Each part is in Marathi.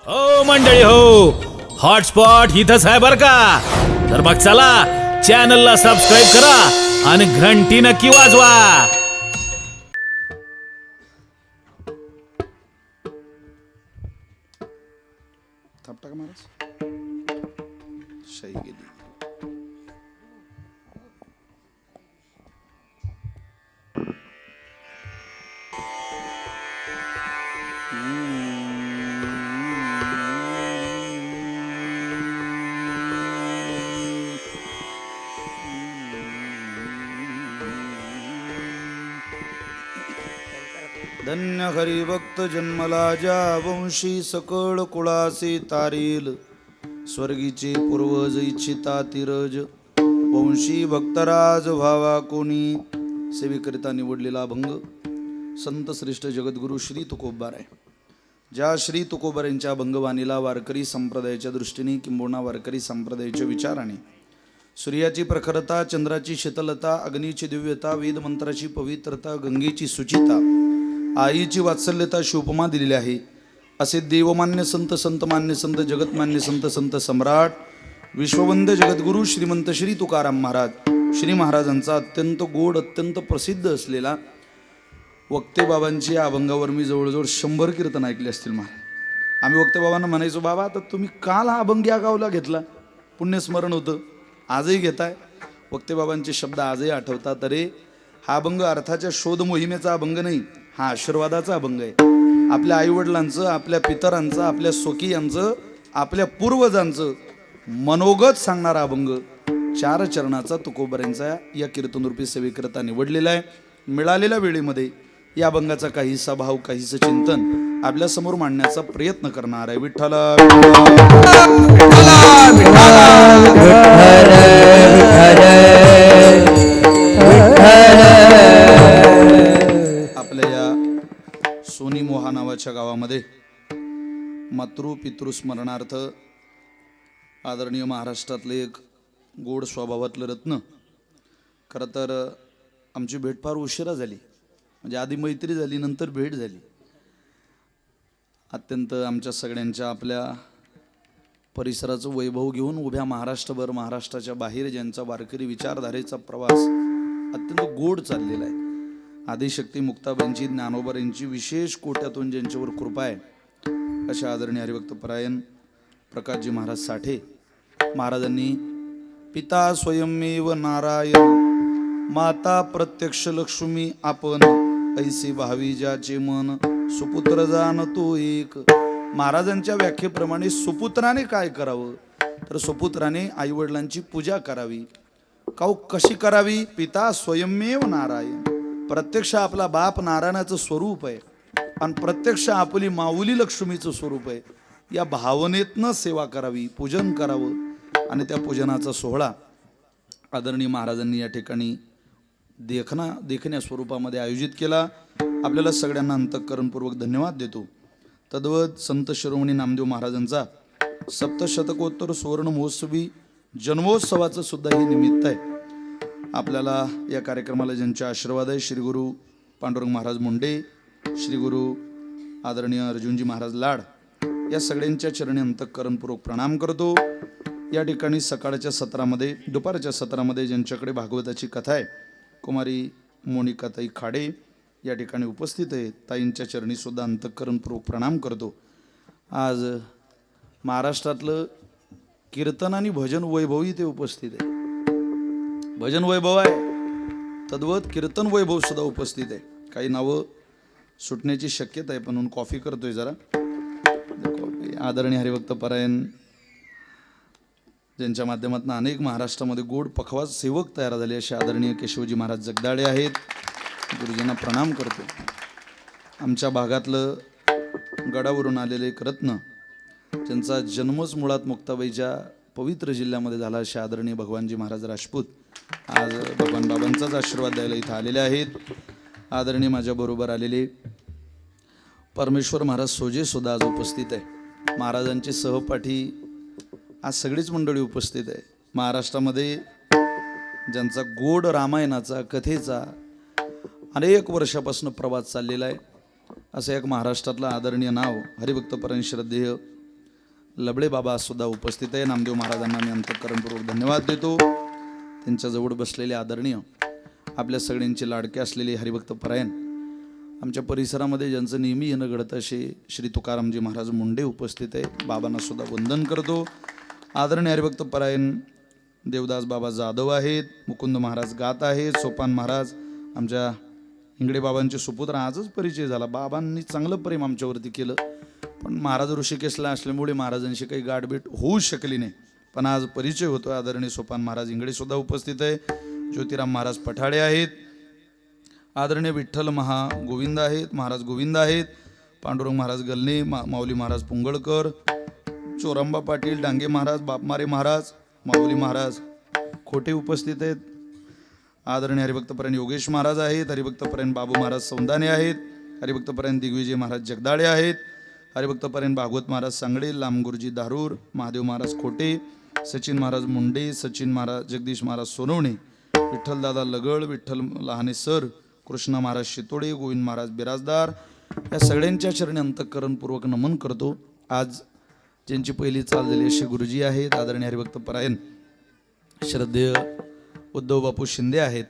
हो मंडळी हो, हॉटस्पॉट इथंच आहे बर का. तर मग चला चॅनलला सबस्क्राईब करा आणि घंटी नक्की वाजवा. थापटा का महाराज शाही गेली. धन्य हरिभक्त जन्मला ज्या वंशी सकळ कुळासी तारील स्वर्गीचे पूर्वज इच्छिता तिरज वंशी भक्तराज व्हावा कोणी सेवेकरिता निवडलेला अभंग संत श्रेष्ठ जगद्गुरु श्री तुकोबार आहे. ज्या श्री तुकोबार यांच्या अभंगवाणीला वारकरी संप्रदायाच्या दृष्टीने किंबहुना वारकरी संप्रदायाच्या विचाराने सूर्याची प्रखरता, चंद्राची शीतलता, अग्नीची दिव्यता, वेद मंत्राची पवित्रता, गंगेची सुचिता, आईची वात्सल्यता शिवपमा दिलेली आहे. असे देवमान्य संत, संतमान्य संत, जगतमान्य संत, संत सम्राट विश्ववंद्य जगद्गुरु श्रीमंत श्री तुकाराम महाराज श्री महाराजांचा अत्यंत गोड, अत्यंत प्रसिद्ध असलेला वक्ते बाबांची अभंगावर मी जवळजवळ 100 कीर्तन ऐकले असतील. महाराज आम्ही वक्ते बाबांना म्हणायचो, बाबा आता तुम्ही काल हा अभंग या गावला घेतला, पुण्यस्मरण होतं, आजही घेताय. वक्ते बाबांचे शब्द आजही आठवतात. अरे हा अभंग अर्थाच्या शोध मोहिमेचा अभंग नाही, हा आशीर्वादाचा अभंग आहे. आपल्या आईवडिलांचं, आपल्या पितरांचं, आपल्या स्वकीयांचं, आपल्या पूर्वजांचं मनोगत सांगणारा अभंग 4 चरणाचा तुकोबारांचा या कीर्तनरूपी सेवेकरता निवडलेला आहे. मिळालेल्या वेळेमध्ये या अभंगाचा काहीसा भाव, काहीसं चिंतन आपल्या समोर मांडण्याचा प्रयत्न करणार आहे. विठ्ठला आपल्या या सोनी मोहा नावाच्या गावामध्ये मातृ पितृ स्मरणार्थ आदरणीय महाराष्ट्रातले एक गोड स्वभावातलं रत्न. खरं तर आमची भेट फार उशिरा झाली, म्हणजे आधी मैत्री झाली, नंतर भेट झाली. अत्यंत आमच्या सगळ्यांच्या आपल्या परिसराचं वैभव घेऊन उभ्या महाराष्ट्रभर, महाराष्ट्राच्या बाहेर ज्यांचा वारकरी विचारधारेचा प्रवास अत्यंत गोड चाललेला आहे. आदिशक्ती मुक्ताबाईंची, ज्ञानोबारांची विशेष कोट्यातून ज्यांच्यावर कृपा आहे अशा आदरणीय हरिभक्त परायण प्रकाशजी महाराज साठे महाराजांनी पिता स्वयंमेव नारायण माता प्रत्यक्ष लक्ष्मी आपण ऐसे भावी ज्याचे मन सुपुत्र जाण तो एक. महाराजांच्या व्याख्येप्रमाणे सुपुत्राने काय करावं, तर सुपुत्राने आईवडिलांची पूजा करावी. कशी करावी? पिता स्वयंमेव नारायण, प्रत्यक्ष आपला बाप नारायणाचं स्वरूप आहे आणि प्रत्यक्ष आपली माऊली लक्ष्मीचं स्वरूप आहे. या भावनेतनं सेवा करावी, पूजन करावं आणि त्या पूजनाचा सोहळा आदरणीय महाराजांनी या ठिकाणी देखण्या स्वरूपामध्ये आयोजित केला. आपल्याला सगळ्यांना अंतःकरणपूर्वक धन्यवाद देतो. तद्वत संत शिरोमणी नामदेव महाराजांचा सप्तशतकोत्तर सुवर्ण महोत्सवी जन्मोत्सवाचं सुद्धा हे निमित्त आहे. आपल्याला या कार्यक्रमाला ज्यांचे आशीर्वाद आहे, श्री गुरु पांडुरंग महाराज मुंडे, श्री गुरु आदरणीय अर्जुनजी महाराज लाड, या सगळ्यांच्या चरणी अंतःकरणपूर्वक प्रणाम करतो. या ठिकाणी सकाळच्या सत्रामध्ये, दुपारच्या सत्रामध्ये ज्यांच्याकडे भागवताची कथा आहे कुमारी मोनिकाताई खाडे या ठिकाणी उपस्थित आहे. ताईंच्या चरणी सुद्धा अंतःकरणपूर्वक प्रणाम करतो. आज महाराष्ट्रातलं कीर्तन आणि भजन वैभवही ते उपस्थित आहे. भजन वैभव आहे, तद्वत कीर्तन वैभव सुद्धा उपस्थित आहे. काही नावं सुटण्याची शक्यता आहे, पण म्हणून कॉफी करतोय जरा. आदरणीय हरिभक्त परायण ज्यांच्या माध्यमातून अनेक महाराष्ट्रामध्ये गोड पखवाज सेवक तयार झाले असे आदरणीय केशवजी महाराज जगदाळे आहेत. गुरुजींना प्रणाम करतो. आमच्या भागातलं गडावरून आलेले एक रत्न, ज्यांचा जन्मच मुळात मुक्ताबाईच्या पवित्र जिल्ह्यामध्ये झाला असे आदरणीय भगवानजी महाराज राजपूत आज भगवान बाबांचाच आशीर्वाद द्यायला इथं आलेले आहेत. आदरणीय माझ्याबरोबर आलेले परमेश्वर महाराज सोजे सुद्धा आज उपस्थित आहे. महाराजांचे सहपाठी आज सगळीच मंडळी उपस्थित आहे. महाराष्ट्रामध्ये ज्यांचा गोड रामायणाचा, कथेचा अनेक वर्षापासून प्रवास चाललेला आहे, असं एक महाराष्ट्रातलं आदरणीय नाव हरिभक्त परायण श्रद्धेय लबडे बाबा सुद्धा उपस्थित आहे. नामदेव महाराजांना मी अंतःकरणपूर्वक धन्यवाद देतो. त्यांच्याजवळ बसलेले आदरणीय आपल्या सगळ्यांचे लाडके असलेले हरिभक्त परायण आमच्या परिसरामध्ये ज्यांचं नेहमी येणं घडतं असे श्री तुकारामजी महाराज मुंडे उपस्थित आहे. बाबांना सुद्धा वंदन करतो. आदरणीय हरिभक्त परायण देवदास बाबा जाधव आहेत. मुकुंद महाराज गात आहेत. सोपान महाराज आमच्या इंगडे बाबांचे सुपुत्र. आजच परिचय झाला. बाबांनी चांगलं प्रेम आमच्यावरती केलं, पण महाराज ऋषिकेशला असल्यामुळे महाराजांशी काही गाठभेट होऊ शकली नाही. पण आज परिचय होतो. आदरणीय सोपान महाराज इंगडे सुद्धा उपस्थित आहे. ज्योतिराम महाराज पठाडे आहेत. आदरणीय विठ्ठल गोविंद आहेत. महाराज गोविंद आहेत. पांडुरंग महाराज गलने, माऊली महाराज पुंगळकर, चोरंबा पाटील, डांगे महाराज, बापमारे महाराज, माऊली महाराज खोटे उपस्थित आहेत. आदरणीय हरिभक्तपरायण योगेश महाराज आहेत. हरिभक्तपरायण बाबू महाराज सौंदाने आहेत. हरिभक्तपरायण दिग्विजय महाराज जगदाळे आहेत. हरिभक्तपरायण भागवत महाराज सांगडे, लांबगुरुजी दारूर, महादेव महाराज खोटे, सचिन महाराज मुंडे, सचिन महाराज, जगदीश महाराज सोनवणे, विठ्ठलदादा लगळ, विठ्ठल लहाने सर, कृष्णा महाराज शितोडे, गोविंद महाराज बिराजदार, या सगळ्यांच्या चरणी अंतःकरणपूर्वक नमन करतो. आज ज्यांची पहिली चाल झाली असे गुरुजी आहेत. आदरणीय हरिभक्तपरायण श्रद्धेय उद्धव बापू शिंदे आहेत.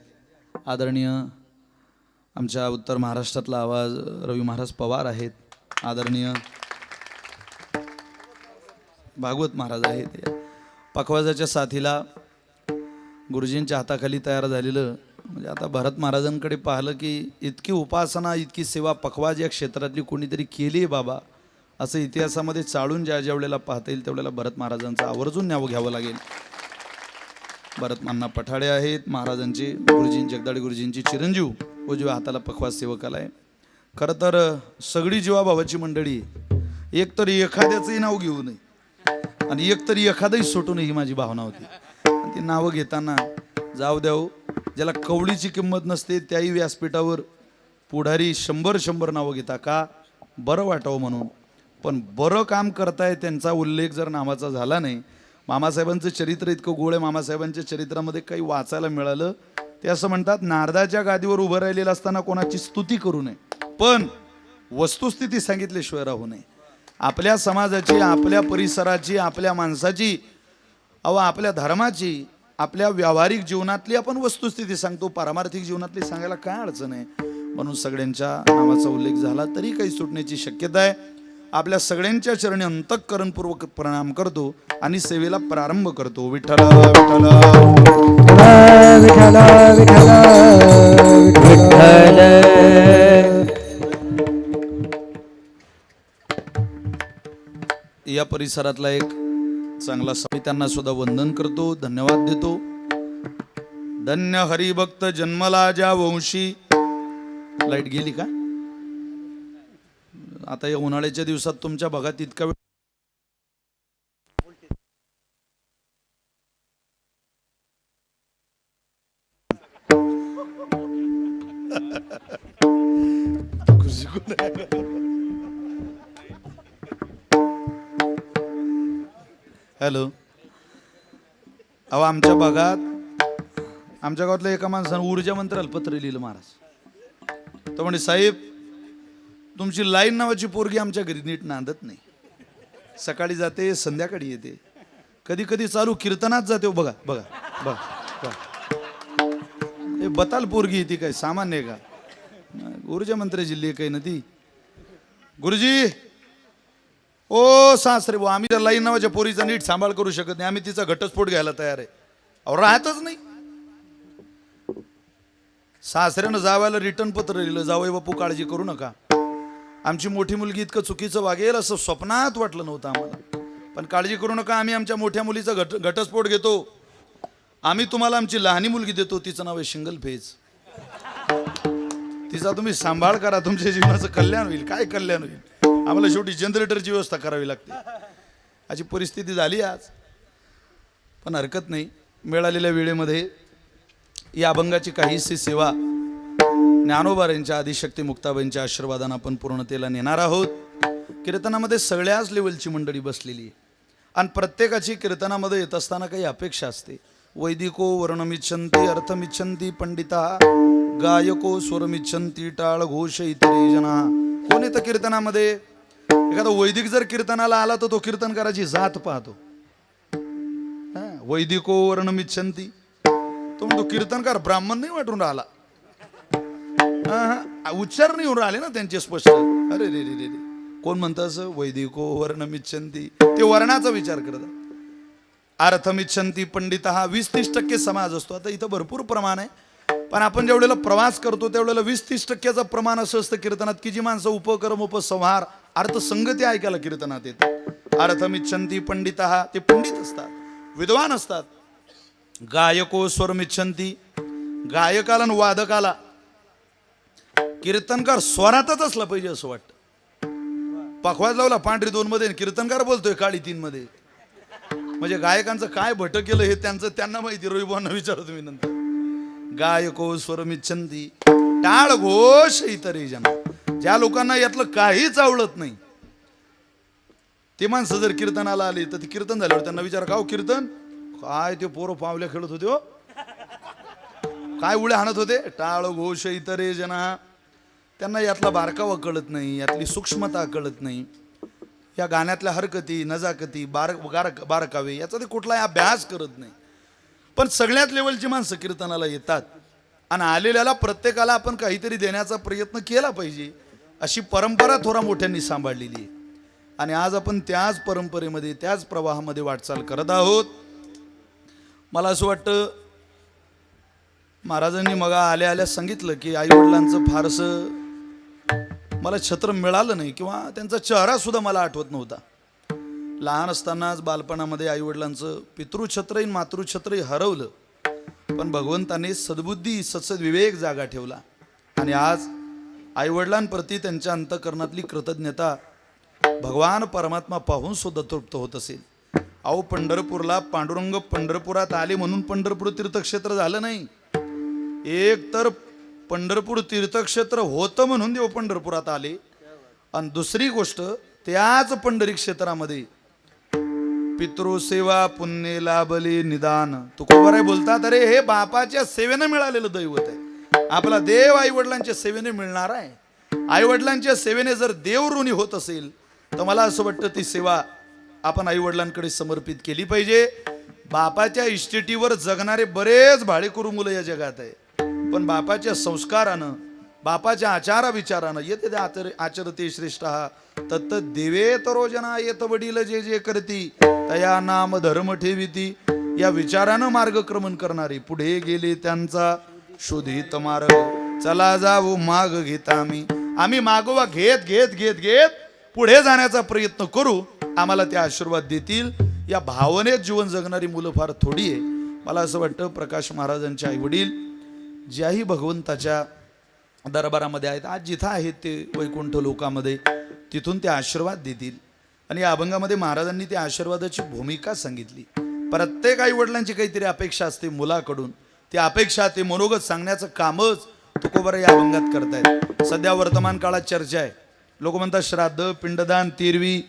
आदरणीय आमच्या उत्तर महाराष्ट्रातला आवाज रवी महाराज पवार आहेत. आदरणीय भागवत महाराज आहेत. पखवाजाच्या साथीला गुरुजींच्या हाताखाली तयार झालेलं, म्हणजे आता भरत महाराजांकडे पाहिलं की इतकी उपासना, इतकी सेवा पखवाज या क्षेत्रातली कोणीतरी केली आहे बाबा, असं इतिहासामध्ये चाळून ज्या ज्या वेळेला पाहता येईल त्यावेळेला भरत महाराजांचं आवर्जून नाव घ्यावं लागेल. भरत मान्ना पठाडे आहेत. महाराजांचे गुरुजी जगदाळे गुरुजींची चिरंजीव उजव्या हाताला पखवाज सेवकाला आहे. खरं तर सगळी जीवाभावाची मंडळी एक तरी एखाद्याचंही नाव घेऊ नये आणि एक तरी एखादंही सुटू नये ही माझी भावना होती. ती नावं घेताना जाऊ द्याव, ज्याला कवडीची किंमत नसते त्याही व्यासपीठावर पुढारी 100 नावं घेता का, बरं वाटावं म्हणून. पण बरं काम करताय त्यांचा उल्लेख जर नावाचा झाला नाही. मामासाहेबांचं चरित्र इतकं गोळ आहे. मामासाहेबांच्या चरित्रामध्ये काही वाचायला मिळालं ते असं म्हणतात, नारदाच्या गादीवर उभं राहिलेलं असताना कोणाची स्तुती करू नये, पण वस्तुस्थिती सांगितल्याशिवाय राहू नये. आपल्या समाजाची, आपल्या परिसराची, आपल्या माणसाची, आपल्या धर्माची, आपल्या व्यावहारिक जीवनातली आपण वस्तुस्थिती सांगतो. पारमार्थिक जीवनातली सांगायला काय अडचण आहे. म्हणून सगळ्यांच्या नावाचा उल्लेख झाला तरी काही सुटण्याची शक्यता आहे. आपल्या सगळ्यांच्या चरणी अंतःकरणपूर्वक प्रणाम करतो आणि सेवेला प्रारंभ करतो. विठ्ठल विठ्ठल विठ्ठल विठ्ठल. या परिसरातला एक चांगला स्वामी, त्यांना सुद्धा वंदन करतो, धन्यवाद देतो. धन्य हरिभक्त जन्मला ज्या वंशी. लाईट गेली का आता या उन्हाळ्याच्या दिवसात तुमच्या भागात इतका वेळ हॅलो. आमच्या भागात, आमच्या गावातल्या एका माणसानं ऊर्जा मंत्र्याला पत्र लिहिलं महाराज. तो म्हणजे साहेब तुमची लाईन नावाची पोरगी आमच्या घरी नीट नांदत नाही. सकाळी जाते संध्याकाळी येते, कधी कधी चालू कीर्तनात जाते. बघा बघा बघा, हे बताल पोरगी येते काय सामान्य आहे का. ऊर्जा मंत्र्याची लेख आहे ना ती. गुरुजी ओ सासरे भाऊ, आम्ही त्या लाईन नावाच्या पोरीचा नीट सांभाळ करू शकत नाही. आम्ही तिचा घटस्फोट घ्यायला तयार आहे. अहो राहतच नाही. सासऱ्यानं जावायला रिटर्न पत्र लिहिलं, जावई बापू काळजी करू नका, आमची मोठी मुलगी इतकं चुकीचं वागेल असं स्वप्नात वाटलं नव्हतं आम्हाला, पण काळजी करू नका, आम्ही आमच्या मोठ्या मुलीचा घटस्फोट घेतो. आम्ही तुम्हाला आमची लहानी मुलगी देतो, तिचं नाव आहे सिंगल फेज. तिचा तुम्ही सांभाळ करा, तुमच्या जीवनाचं कल्याण होईल. काय कल्याण होईल, आम्हाला शेवटी जनरेटरची व्यवस्था करावी लागते. अशी परिस्थिती झाली आज, पण हरकत नाही. मिळालेल्या वेळेमध्ये या अभंगाची काहीशी सेवा ज्ञानोबारांच्या आदिशक्ती मुक्ताबाईंच्या आशीर्वादानं आपण पूर्णतेला नेणार आहोत. कीर्तनामध्ये सगळ्याच लेवलची मंडळी बसलेली आहे आणि प्रत्येकाची कीर्तनामध्ये येत असताना काही अपेक्षा असते. वैदिको वर्णमिच्छन्ति अर्थमिच्छन्ति पंडिता, गायको स्वरमिच्छन्ति टाळ घोष इतरे जना. कोण येतं कीर्तनामध्ये? एखादा वैदिक जर कीर्तनाला आला तर तो कीर्तनकाराची जात पाहतो. वैदिको वर्णमिच्छन्ति, तो म्हणतो कीर्तनकार ब्राह्मण नाही वाटून राहिला. उच्चार नाही होऊन राहिले ना त्यांचे स्पष्ट. अरे रे रे रे, कोण म्हणतं असं वैदिको वर्णमिच्छन्ति? ते वर्णाचा विचार करतात. अर्थमिच्छन्ति पंडित हा 20-30% समाज असतो. आता इथं भरपूर प्रमाण आहे, पण आपण जेवढेला प्रवास करतो त्यावेळेला 20-30%चं प्रमाण असं असतं कीर्तनात की जी माणसं उपक्रम उपसंहार अर्थसंगती ऐकायला कीर्तनात येतात. अर्थमिच्छन्ति पंडित ते पंडित असतात, विद्वान असतात. गायको स्वरमिच्छन्ति, गायकाला आणि वादकाला कीर्तनकार स्वरातच असला पाहिजे असं वाटतं. पखवाज लावला पांढरी 2 मध्ये, कीर्तनकार बोलतोय काळी 3 मध्ये. म्हणजे गायकांचं काय भटक केलं हे त्यांना माहिती. रोहिबांना विचारा तुम्ही नंतर. गायको स्वरमिच्छन्ति, टाळ घोष इतरे जना. ज्या लोकांना यातलं काहीच आवडत नाही ते माणसं जर कीर्तनाला आली तर ती कीर्तन झाल्यावर त्यांना विचार का कीर्तन काय ते पोरं पावल्या खेळत होते हो, काय उड्या हाणत होते. टाळ घोष इतरे जना. त्यांना यातला बारकावा कळत नाही, यातली सूक्ष्मता कळत नाही, या गाण्यातल्या हरकती नजाकती बारकावे याचा ते कुठलाही अभ्यास करत नाही. पण सगळ्यात लेवलची माणसं कीर्तनाला येतात आणि आलेल्याला प्रत्येकाला आपण काहीतरी देण्याचा प्रयत्न केला पाहिजे अशी परंपरा थोडा मोठ्यांनी सांभाळलेली आहे. आणि आज आपण त्याच परंपरेमध्ये त्याच प्रवाहामध्ये वाटचाल करत आहोत. मला असं वाटतं महाराजांनी मग आल्या आल्या सांगितलं की आईवडिलांचं फारसं मला छत्र मिळालं नाही किंवा त्यांचा चेहरा सुद्धा मला आठवत नव्हता. लहान असतानाच बालपणामध्ये आईवडिलांचं पितृछत्रही मातृछत्रही हरवलं, पण भगवंताने सद्बुद्धी सत्सद्विवेक जागा ठेवला आणि आज आईवडिलांप्रती त्यांच्या अंतःकरणातली कृतज्ञता भगवान परमात्मा पाहून सुद्धा तृप्त होत असेल. अहो पंढरपूरला पांडुरंग पंढरपुरात आले म्हणून पंढरपूर तीर्थक्षेत्र झालं नाही. एक तर पंढरपूर तीर्थक्षेत्र होतं म्हणून देव पंढरपुरात आले, आणि दुसरी गोष्ट त्याच पंढरी क्षेत्रामध्ये पितृसेवा पुण्य लाभले निदान. तुकोबाराय बोलतात अरे हे बापाच्या सेवेने मिळालेलं दैवत आहे. आपला देव आईवडिलांच्या सेवेने मिळणार आहे. आईवडिलांच्या सेवेने जर देव ऋणी होत असेल तर मला असं वाटतं ती सेवा आपण आईवडिलांकडे समर्पित केली पाहिजे. बापाच्या इस्टेटीवर जगणारे बरेच भाडेकरू मुलं या जगात आहे, पण बापाच्या संस्कारानं बापाच्या आचारा विचारानं येते आचरते श्रेष्ठ तत्त देवे तरोजना येत वडील जे जे करती तया नाम धर्म ठेविती. या विचारानं मार्गक्रमण करणारे पुढे गेले त्यांचा शोधित मार्ग. चला जाऊ माग घेत आम्ही मागोवा घेत घेत घेत घेत पुढे जाण्याचा प्रयत्न करू. आम्हाला ते आशीर्वाद देतील. या भावनेत जीवन जगणारी मुलं फार थोडी आहे. मला असं वाटतं प्रकाश महाराजांचे आई वडील ज्याही भगवंताच्या दरबारामध्ये आहेत, आज जिथं आहेत ते वैकुंठ लोकामध्ये, तिथून ते आशीर्वाद देतील. आणि या अभंगामध्ये महाराजांनी त्या आशीर्वादाची भूमिका सांगितली. प्रत्येक आई वडिलांची काहीतरी अपेक्षा असते मुलाकडून. ती अपेक्षा ते मनोगत सांगण्याचं कामच तुकोबाराय या अभंगात करतायत. सध्या वर्तमान काळात चर्चा आहे. लोक म्हणतात श्राद्ध पिंडदान तेरवी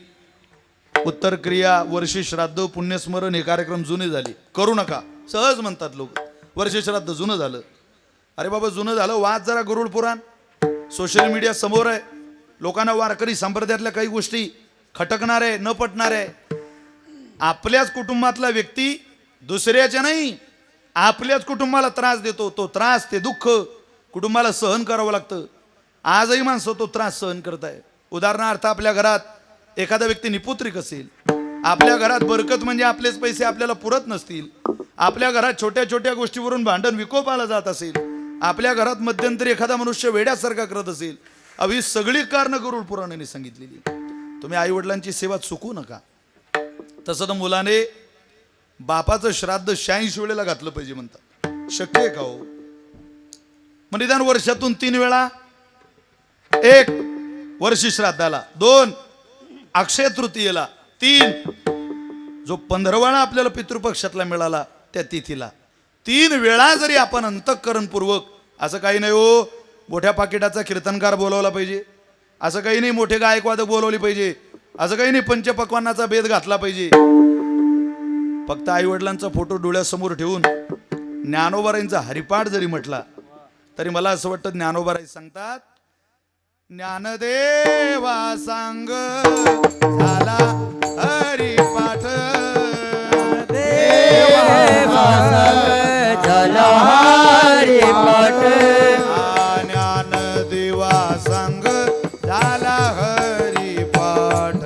उत्तर क्रिया वर्षी श्राद्ध पुण्यस्मरण हे कार्यक्रम जुने झाले, करू नका सहज म्हणतात लोक. वर्ष श्राद्ध जुनं झालं. अरे बाबा जुनं झालं, वाच जरा गरुड पुराण. सोशल मीडिया समोर आहे. लोकांना वारकरी संप्रदायातल्या काही गोष्टी खटकणार आहे, न पटणार आहे. आपल्याच कुटुंबातला व्यक्ती दुसऱ्याच्या नाही आपल्याच कुटुंबाला त्रास देतो. तो त्रास ते दुःख कुटुंबाला सहन करावं लागतं. आजही माणसं तो त्रास सहन करताय. उदाहरणार्थ आपल्या घरात एखादा व्यक्ती निपुत्रिक असेल, आपल्या घरात बरकत म्हणजे आपलेच पैसे आपल्याला पुरत नसतील, आपल्या घरात छोट्या छोट्या गोष्टीवरून भांडण विकोपाला जात असेल, आपल्या घरात मध्यंतरी एखादा मनुष्य वेड्यासारखा करत असेल, अवी सगळी कारणं गरुड पुराणाने सांगितलेली. तुम्ही आई वडिलांची सेवा चुकू नका. तसं तर मुलाने बापाचं श्राद्ध 86 वेळेला घातलं पाहिजे म्हणतात. शक्य आहे का हो? मग निदान वर्षातून 3 वेळा, 1 वर्षी श्राद्धाला, 2 अक्षय तृतीयेला, 3 जो 15वाळा आपल्याला पितृपक्षातला मिळाला त्या तिथीला, 3 वेळा जरी आपण अंतःकरणपूर्वक, असं काही नाही हो मोठ्या पाकिटाचा कीर्तनकार बोलवला पाहिजे, असं काही नाही मोठे गायकवादक बोलवली पाहिजे, असं काही नाही पंचपक्वान्नाचा भेद घातला पाहिजे. फक्त आई वडिलांचा फोटो डोळ्यासमोर ठेवून ज्ञानोबारायांचा हरिपाठ जरी म्हटला तरी मला असं वाटतं ज्ञानोबाराय सांगतात ज्ञानदेवा सांग झाला हरिपाठ देवा झाला हरिपाठ ज्ञानदेवा सांग झाला हरिपाठ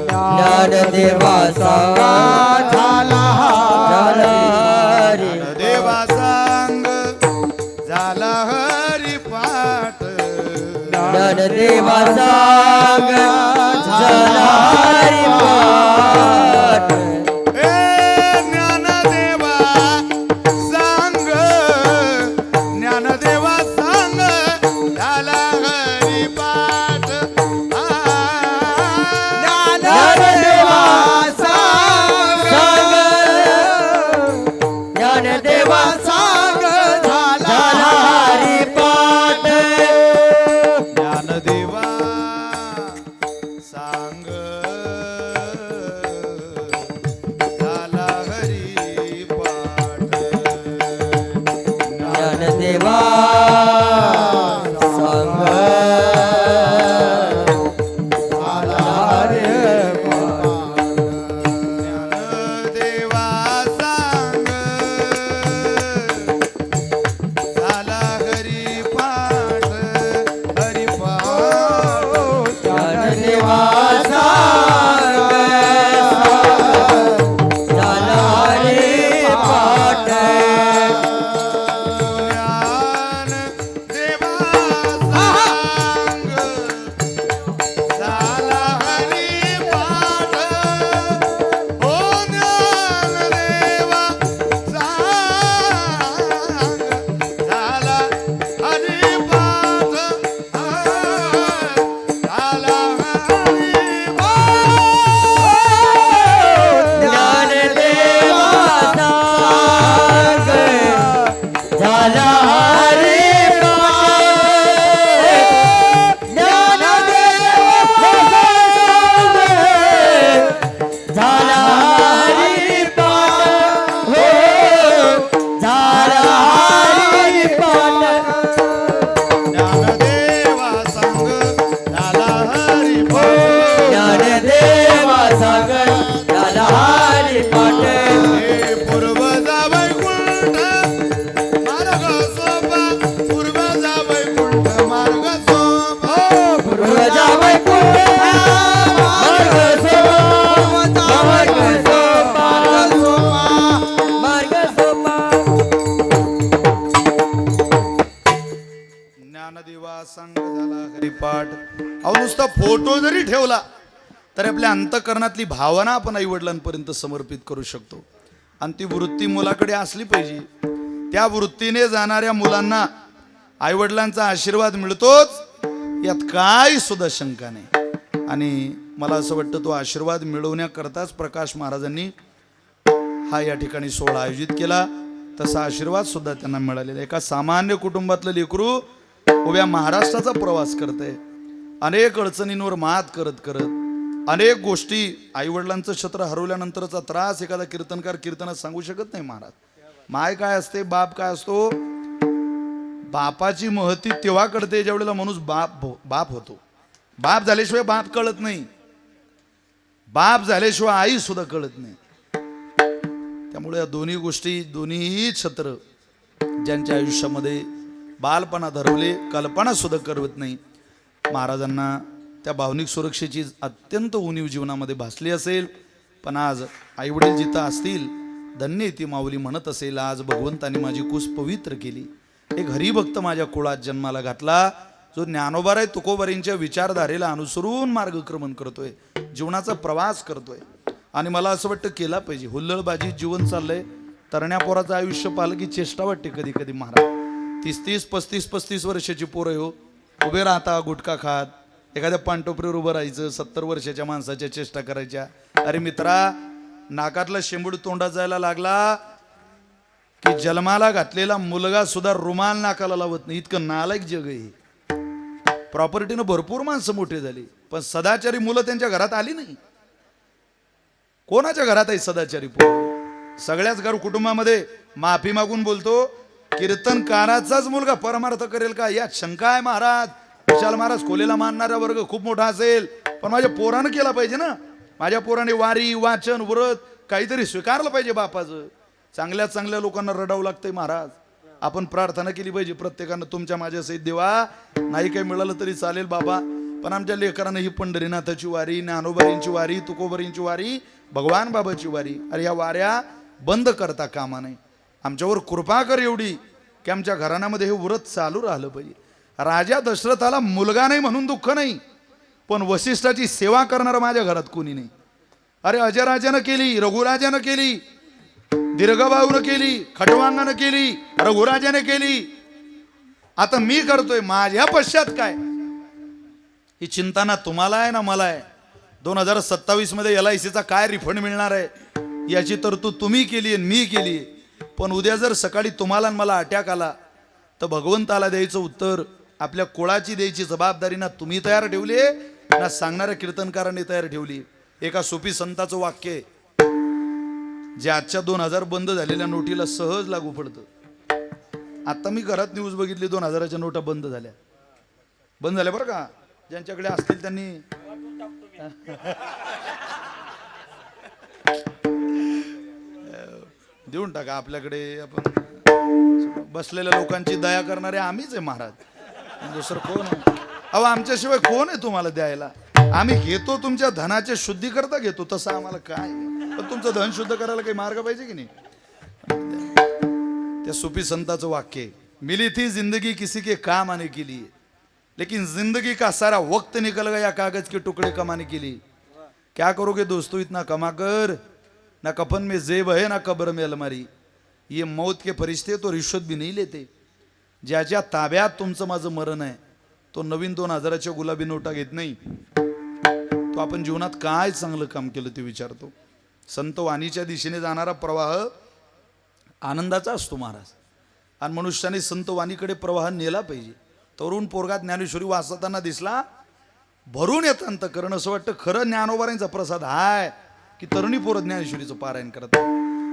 ज्ञानदेवा सांगा झाला हरी देवा सांग झाला हरिपाठ ज्ञानदेवा सांगा झाला हरिपाठ ए ज्ञानदेवा सांग ज्ञानदेवा सांग झाला हरिपाठ ज्ञानदेवा सांगा ज्ञानदेवा सांगा झाला हरिपाठ ज्ञानदेवा सांग झाला हरिपाठ ज्ञानदेवा सांग झाला हरिपाठ ज्ञानदेवा सांग झाला हरिपाठ हरिपाठ ज्ञानदेवा सांग झाला हरिपाठ ज्ञानदेवा सांग झाला हरिपाठ ओ ज्ञानदेवा सांग झाला हरिपाठ झाला ज्ञानदेवा सांग झाला हरिपाठ ज्ञानदेवा सांग झाला हरिपाठ हो झाला हरिपाठ ज्ञानदेवा सांग झाला हरिपाठ ज्ञानदेवा सांग झाला हरिपाठ हे पूर्व जावई कुंठ मार्ग सोपा पूर्व जावई कुंठ मार्ग सोपा पूर्वजा वैकुंठ मार्ग सोपा मार्ग सोपा मार्ग सोपा ज्ञानदेवा संग झाला हरिपाठ अहो नुसता फोटो जरी ठेवला तरी आपल्या अंतःकरणातली भावना आपण आई वडिलांपर्यंत समर्पित करू शकतो आणि ती वृत्ती मुलाकडे असली पाहिजे त्या वृत्तीने जाणाऱ्या मुलांना आई वडिलांचा आशीर्वाद मिळतोच यात काही सुद्धा शंका नाही आणि मला असं वाटतं तो आशीर्वाद मिळवण्याकरताच प्रकाश महाराजांनी हा या ठिकाणी सोहळा आयोजित केला तसा आशीर्वाद सुद्धा त्यांना मिळालेला एका सामान्य कुटुंबातलं लेकरू उभ्या महाराष्ट्राचा प्रवास करतंय अनेक अडचणींवर मात करत करत अनेक गोष्टी आईवडिलांचं छत्र हरवल्यानंतरचा त्रास एखादा कीर्तनकार कीर्तनात सांगू शकत नाही महाराज माय काय असते बाप काय असतो बापाची महती तेव्हा कळते ज्या वेळेला माणूस बाप होतो बाप झाल्याशिवाय बाप कळत नाही बाप झाल्याशिवाय आई सुद्धा कळत नाही त्यामुळे या दोन्ही गोष्टी दोन्हीही छत्र ज्यांच्या आयुष्यामध्ये बालपणा धरवले कल्पना सुद्धा करवत नाही महाराजांना त्या भावनिक सुरक्षेची अत्यंत उणीव जीवनामध्ये भासली असेल पण आज आईवडील जिथं असतील धन्य ती माऊली म्हणत असेल आज भगवंताने माझी कूस पवित्र केली एक हरिभक्त माझ्या कुळात जन्माला घातला जो ज्ञानोबाराय तुकोबारींच्या विचारधारेला अनुसरून मार्गक्रमण करतोय जीवनाचा प्रवास करतोय आणि मला असं वाटतं केला पाहिजे हुल्लडबाजी जीवन चाललंय तरण्या पोराचं आयुष्य पाहिलं की चेष्टा वाटते कधी कधी महाराज 30-35 वर्षाची पोरं हो उभे राहता गुटखा खात एखाद्या पांटोपरीवर उभं राहायचं 70 वर्षाच्या माणसाच्या चेष्टा करायच्या अरे मित्रा नाकातला शेंबूड तोंडात जायला लागला की जन्माला घातलेला मुलगा सुद्धा रुमाल नाकाला लावत नाही इतकं नालायक जग आहे प्रॉपर्टीनं भरपूर माणसं मोठी झाली पण सदाचारी मुलं त्यांच्या घरात आली नाही कोणाच्या घरात आहे सदाचारी पोरं सगळ्याच घर कुटुंबामध्ये माफी मागून बोलतो कीर्तनकाराचाच मुलगा परमार्थ करेल का यात शंका आहे महाराज विशाल महाराज खोलेला मानणारा वर्ग खूप मोठा असेल, पण माझ्या पोरानं केला पाहिजे ना. माझ्या पोराने वारी वाचन व्रत काहीतरी स्वीकारलं पाहिजे बापाचं. चांगल्या चांगल्या लोकांना रडावं लागतंय महाराज. आपण प्रार्थना केली पाहिजे प्रत्येकानं तुमच्या माझ्या सहित देवा, नाही काही मिळालं तरी चालेल बाबा, पण आमच्या लेकरांना ही पंढरीनाथाची वारी, ज्ञानोबारींची वारी, तुकोबारींची वारी, भगवान बाबाची वारी, अरे ह्या वाऱ्या बंद करता कामा नाही. आमच्यावर कृपा कर एवढी की आमच्या घराण्यामध्ये हे व्रत चालू राहिलं पाहिजे. राजा दशरथाला मुलगा नाही म्हणून दुःख नाही, पण वसिष्ठाची सेवा करणारं माझ्या घरात कोणी नाही. अरे अजयराजानं केली, रघुराजानं केली, दीर्घबाहूनं केली, खटवांगानं केली, रघुराजाने केली, आता मी करतोय. माझ्या पश्चात काय? ही चिंता ना तुम्हाला आहे ना मला आहे. 2027 मध्ये LIC चा काय रिफंड मिळणार आहे याची तरतूद तुम्ही केली आहे, मी केली आहे. पण उद्या जर सकाळी तुम्हाला आणि मला अटॅक आला तर भगवंताला द्यायचं उत्तर, आपल्या कुळाची द्यायची जबाबदारी ना तुम्ही तयार ठेवली ना सांगणाऱ्या कीर्तनकारांनी तयार ठेवली. एका सोपी संताचं वाक्य आहे, जे आजच्या 2000 बंद झालेल्या नोटीला सहज लागू पडतं. आता मी घरात न्यूज बघितली, 2000च्या नोटा बंद झाल्या बरं का. ज्यांच्याकडे असतील त्यांनी देऊन टाका. आपल्याकडे आपण बसलेल्या लोकांची दया करणारे आम्हीच आहे महाराज, दुसरं कोण आहे? अहो आमच्याशिवाय कोण आहे तुम्हाला द्यायला? आम्ही घेतो तुमच्या धनाचे शुद्धीकरता घेतो, तसं आम्हाला काय, पण तुमचं धन शुद्ध करायला काही मार्ग पाहिजे की नाही. त्या सुफी संताचं वाक्य आहे, मिली थी जिंदगी किसी के काम आने के लिए, लेकिन जिंदगी का सारा वक्त निकल गया कागज के टुकड़े कमाने के लिए. क्या करोगे दोस्तों इतना कमा कर, ना कफन में जेब है ना कब्र में अलमारी. ये मौत के फरिश्ते तो रिश्वत भी नहीं लेते. ज्याच्या ताब्यात तुमचं माझं मरण आहे तो नवीन 2000च्या गुलाबी नोटा घेत नाही. तो आपण जीवनात काय चांगलं काम केलं ते विचारतो. संत वाणीच्या दिशेने जाणारा प्रवाह आनंदाचा असतो महाराज, आणि मनुष्याने संत वाणीकडे प्रवाह नेला पाहिजे. तरुण पोरगा ज्ञानेश्वरी वाचताना दिसला, भरून येतं अंतकरण. असं वाटतं खरं ज्ञानोबारांचा प्रसाद हाय की तरुणी पोरं ज्ञानेश्वरीचं पारायण करत.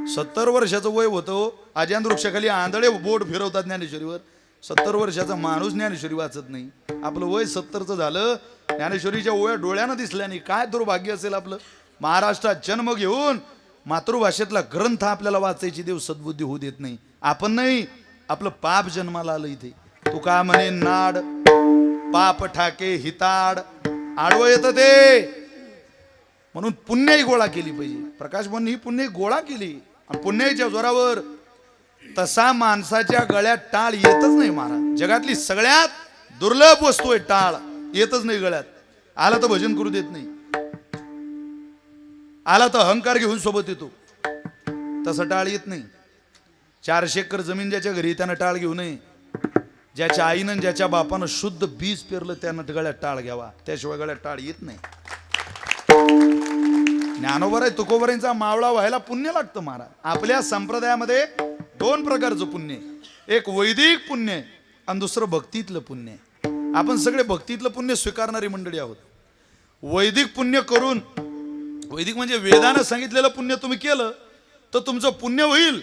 70 वर्षाचं वय होतं, आज्यान वृक्षाखाली आंधळे बोट फिरवतात ज्ञानेश्वरीवर. 70 वर्षाचा माणूस ज्ञानेश्वरी वाचत नाही. आपलं वय 70चं झालं, ज्ञानेश्वरीच्या ओव्या डोळ्यानं दिसल्या नाही. काय दुर्भाग्य असेल आपलं. महाराष्ट्रात जन्म घेऊन मातृभाषेतला ग्रंथ आपल्याला वाचायची देव सद्बुद्धी होऊ देत नाही. आपण नाही, आपलं पाप जन्माला आलं इथे. तुका म्हणे नाड पाप ठाके हिताड, आडवं येतं ते. म्हणून पुण्याई गोळा केली पाहिजे. प्रकाश भवन ही पुण्याई गोळा केली, आणि पुण्याईच्या जोरावर तसा माणसाच्या गळ्यात टाळ येतच नाही महाराज. जगातली सगळ्यात दुर्लभ वस्तू आहे टाळ, येतच नाही गळ्यात. आला तर भजन करू देत नाही, आला तर अहंकार घेऊन सोबत येतो, तसं टाळ येत नाही. 400 एकर जमीन ज्याच्या घरी त्यानं टाळ घेऊ नये. ज्याच्या आईनं ज्याच्या बापानं शुद्ध बीज पेरलं त्यानं गळ्यात टाळ घ्यावा, त्याशिवाय गळ्यात टाळ येत नाही. ज्ञानोबर आहे तुकोबरांचा मावळा व्हायला पुण्य लागतं महाराज. आपल्या संप्रदायामध्ये 2 प्रकारचं पुण्य, एक वैदिक पुण्य आणि दुसरं भक्तीतलं पुण्य. आपण सगळे भक्तीतलं पुण्य स्वीकारणारी मंडळी आहोत. वैदिक पुण्य करून, वैदिक म्हणजे वेदानं सांगितलेलं पुण्य तुम्ही केलं तर तुमचं पुण्य होईल,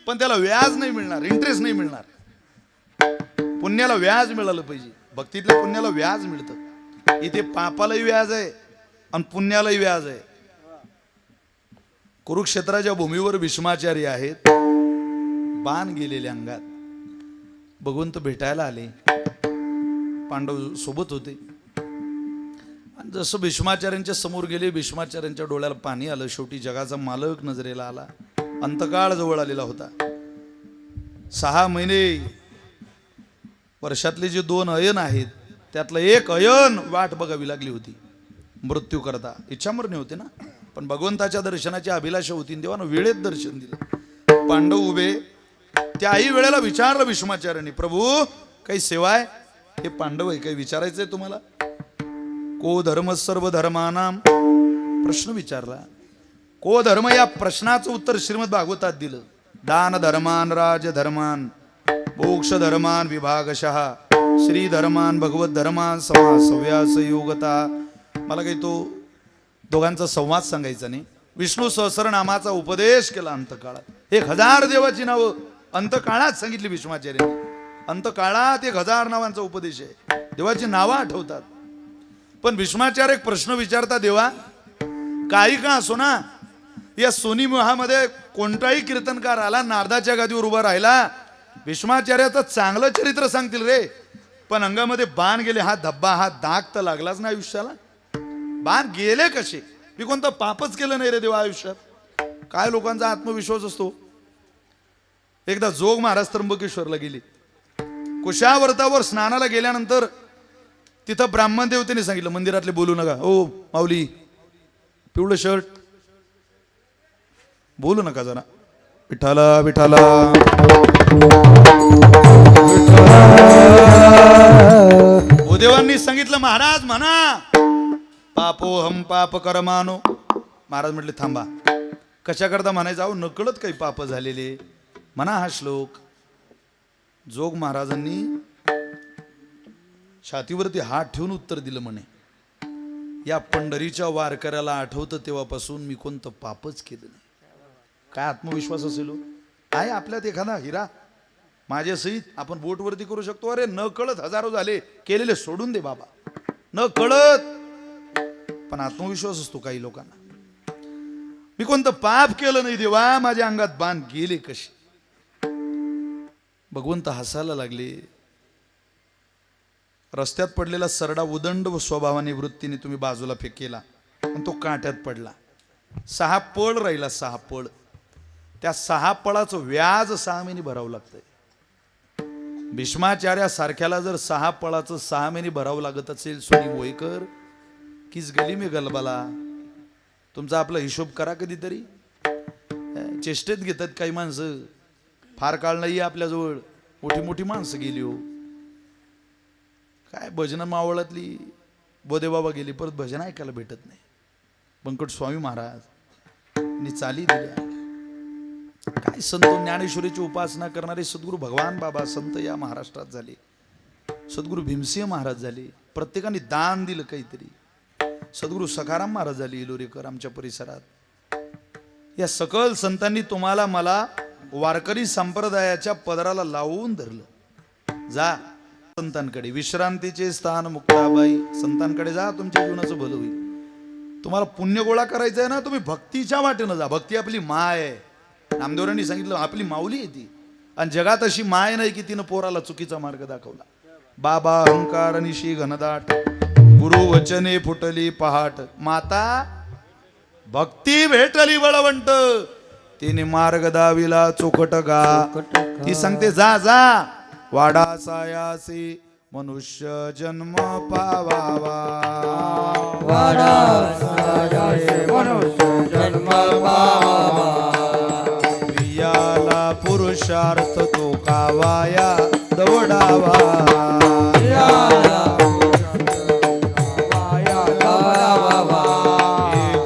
पण त्याला व्याज नाही मिळणार, इंटरेस्ट नाही मिळणार. पुण्याला व्याज मिळालं पाहिजे. भक्तीतल्या पुण्याला व्याज मिळतं. इथे पापालाही व्याज आहे आणि पुण्यालाही व्याज आहे. कुरुक्षेत्राच्या भूमीवर भीष्माचार्य आहेत, बाण गेलेले अंगात. भगवंत भेटायला आले, पांडव सोबत होते. आणि जसं भीष्माचार्यांच्या समोर गेले, भीष्माचार्यांच्या डोळ्याला पाणी आलं. शेवटी जगाचा मालक नजरेला आला. अंतकाळ जवळ आलेला होता. 6 महिने वर्षातले जे 2 अयन आहेत त्यातलं एक अयन वाट बघावी लागली होती मृत्यू करता. इच्छामरणी होते ना, पण भगवंताच्या दर्शनाची अभिलाषा होती. देवानं वेळेत दर्शन दिलं. पांडव उभे. त्याही वेळेला विचारलं भीष्माचार्यांनी, प्रभू काही सेवा आहे? हे पांडव आहे, काही विचारायचंय तुम्हाला? को धर्म सर्व धर्मानाम, प्रश्न विचारला. को धर्म या प्रश्नाचं उत्तर श्रीमद भागवतात दिलं. दान धर्मान राज धर्मान मोक्ष धर्मान विभागशः श्री धर्मान भगवत धर्मान समासव्यास योगता. मला काही तो दोघांचा संवाद सांगायचा नाही. विष्णू सहस्रनामाचा उपदेश केला अंतकाळात. 1000 देवाची नावं अंतकाळात सांगितली भीष्माचार्यांनी. अंतकाळात 1000 नावांचा उपदेश आहे. देवाची नावं आठवतात. पण भीष्माचार्य एक प्रश्न विचारता, देवा काही का असो ना, या सोनी विवाहामध्ये कोणताही कीर्तनकार आला, नारदाच्या गादीवर उभा राहिला, भीष्माचार्याचं चांगलं चरित्र सांगतील रे, पण अंगामध्ये बाण गेले, हा धब्बा, हा दाग तर लागलाच ना आयुष्याला. बाण गेले कसे? मी कोणतं पापच केलं नाही रे देवा आयुष्यात. काय लोकांचा आत्मविश्वास असतो. एकदा जोग महाराज त्र्यंबकेश्वरला गेली. कुशावर्तावर स्नानाला गेल्यानंतर तिथं ब्राह्मण देवतेने सांगितलं, मंदिरातले बोलू नका. ओ माऊली, पिवळं शर्ट बोलू नका जरा. विठाला विठाला. भूदेवांनी सांगितलं, महाराज म्हणा पापोहम पाप कर्मानो. महाराज म्हटले थांबा, कशाकरता म्हणायचं? अहो नकळत काही पाप झालेले म्हणा हा श्लोक. जोग महाराजांनी छातीवरती हात ठेवून उत्तर दिलं, म्हणे या पंढरीच्या वारकऱ्याला आठवतं तेव्हापासून मी कोणतं पापच केलं नाही. काय आत्मविश्वास असेल. आहे आपल्यात एखादा हिरा माझ्या सहित आपण बोटवरती करू शकतो. अरे न कळत हजारो झाले, केलेले सोडून दे बाबा, न कळत. पण आत्मविश्वास असतो काही लोकांना. मी कोणतं पाप केलं नाही देवा, माझ्या अंगात बाण गेले कसे? भगवंत हसायला लागले. रस्त्यात पडलेला सरडा उदंड स्वभावाने वृत्तीने तुम्ही बाजूला फेकेला आणि तो काट्यात पडला. 6 पळ राहिला, 6 पळ. त्या 6 पळाचं व्याज 6 महिने भरावं लागतंय. भीष्माचार्यासारख्याला जर 6 पळाचं 6 महिने भरावं लागत असेल, सोनी मोईकर किस गली में गलबला. तुमचा आपला हिशोब करा कधीतरी. चेष्टेत घेतात काही माणसं. फार काळ नाही आपल्याजवळ, मोठी मोठी माणसं गेली हो. काय भजन मावळातली बोदेबाबा गेली, परत भजन ऐकायला भेटत नाही. बंकट स्वामी महाराज चाली दिल्या. काय संत ज्ञानेश्वरीची उपासना करणारे सद्गुरू भगवान बाबा संत या महाराष्ट्रात झाले. सद्गुरू भीमसिंह महाराज झाले. प्रत्येकाने दान दिलं काहीतरी. सद्गुरू सखाराम महाराज झाले इलोरीकर आमच्या परिसरात. या सकल संतांनी तुम्हाला मला वारकरी संप्रदायाच्या पदराला लावून धरलं. जा संतांकडे, विश्रांतीचे स्थान मुक्ताबाई, संतांकडे जा, तुमच्या जीवनाचं भलं होईल. तुम्हाला पुण्य गोळा करायचं आहे ना, तुम्ही भक्तीच्या वाटेनं जा. भक्ती आपली माय आहे. नामदेवरांनी सांगितलं आपली माऊली आहे ती. आणि जगात अशी माय नाही की तिनं पोराला चुकीचा मार्ग दाखवला. बाबा अहंकार निशी घनदाट, गुरु वचने फुटली पहाट, माता भक्ती भेटली बळवंत, तिने मार्ग दाविला चोखट गा. ती सांगते जा जा वाडा सायासी मनुष्य जन्म पावावा. वाडा सायासी मनुष्य जन्म पावावा. प्रियाला पुरुषार्थ तो कावाया दौडावा.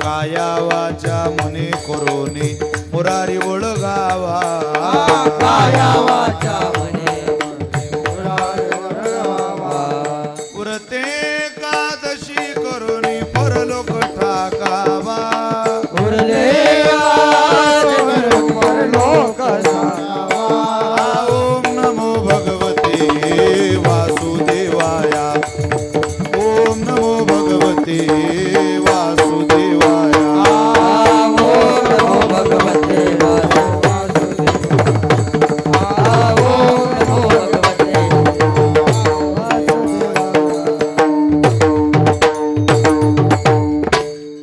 काया वाचा मने करोनी मुरारी ओळगावा. काया वाचा पुरते कादशी करोनी परलोक ठाकावा. उरले परलोक ओम नमो भगवते वासुदेवाया. ओम नमो भगवते वासुदेवाया. ओम नमो भगवते वासुदेवाय. ओम नमो भगवते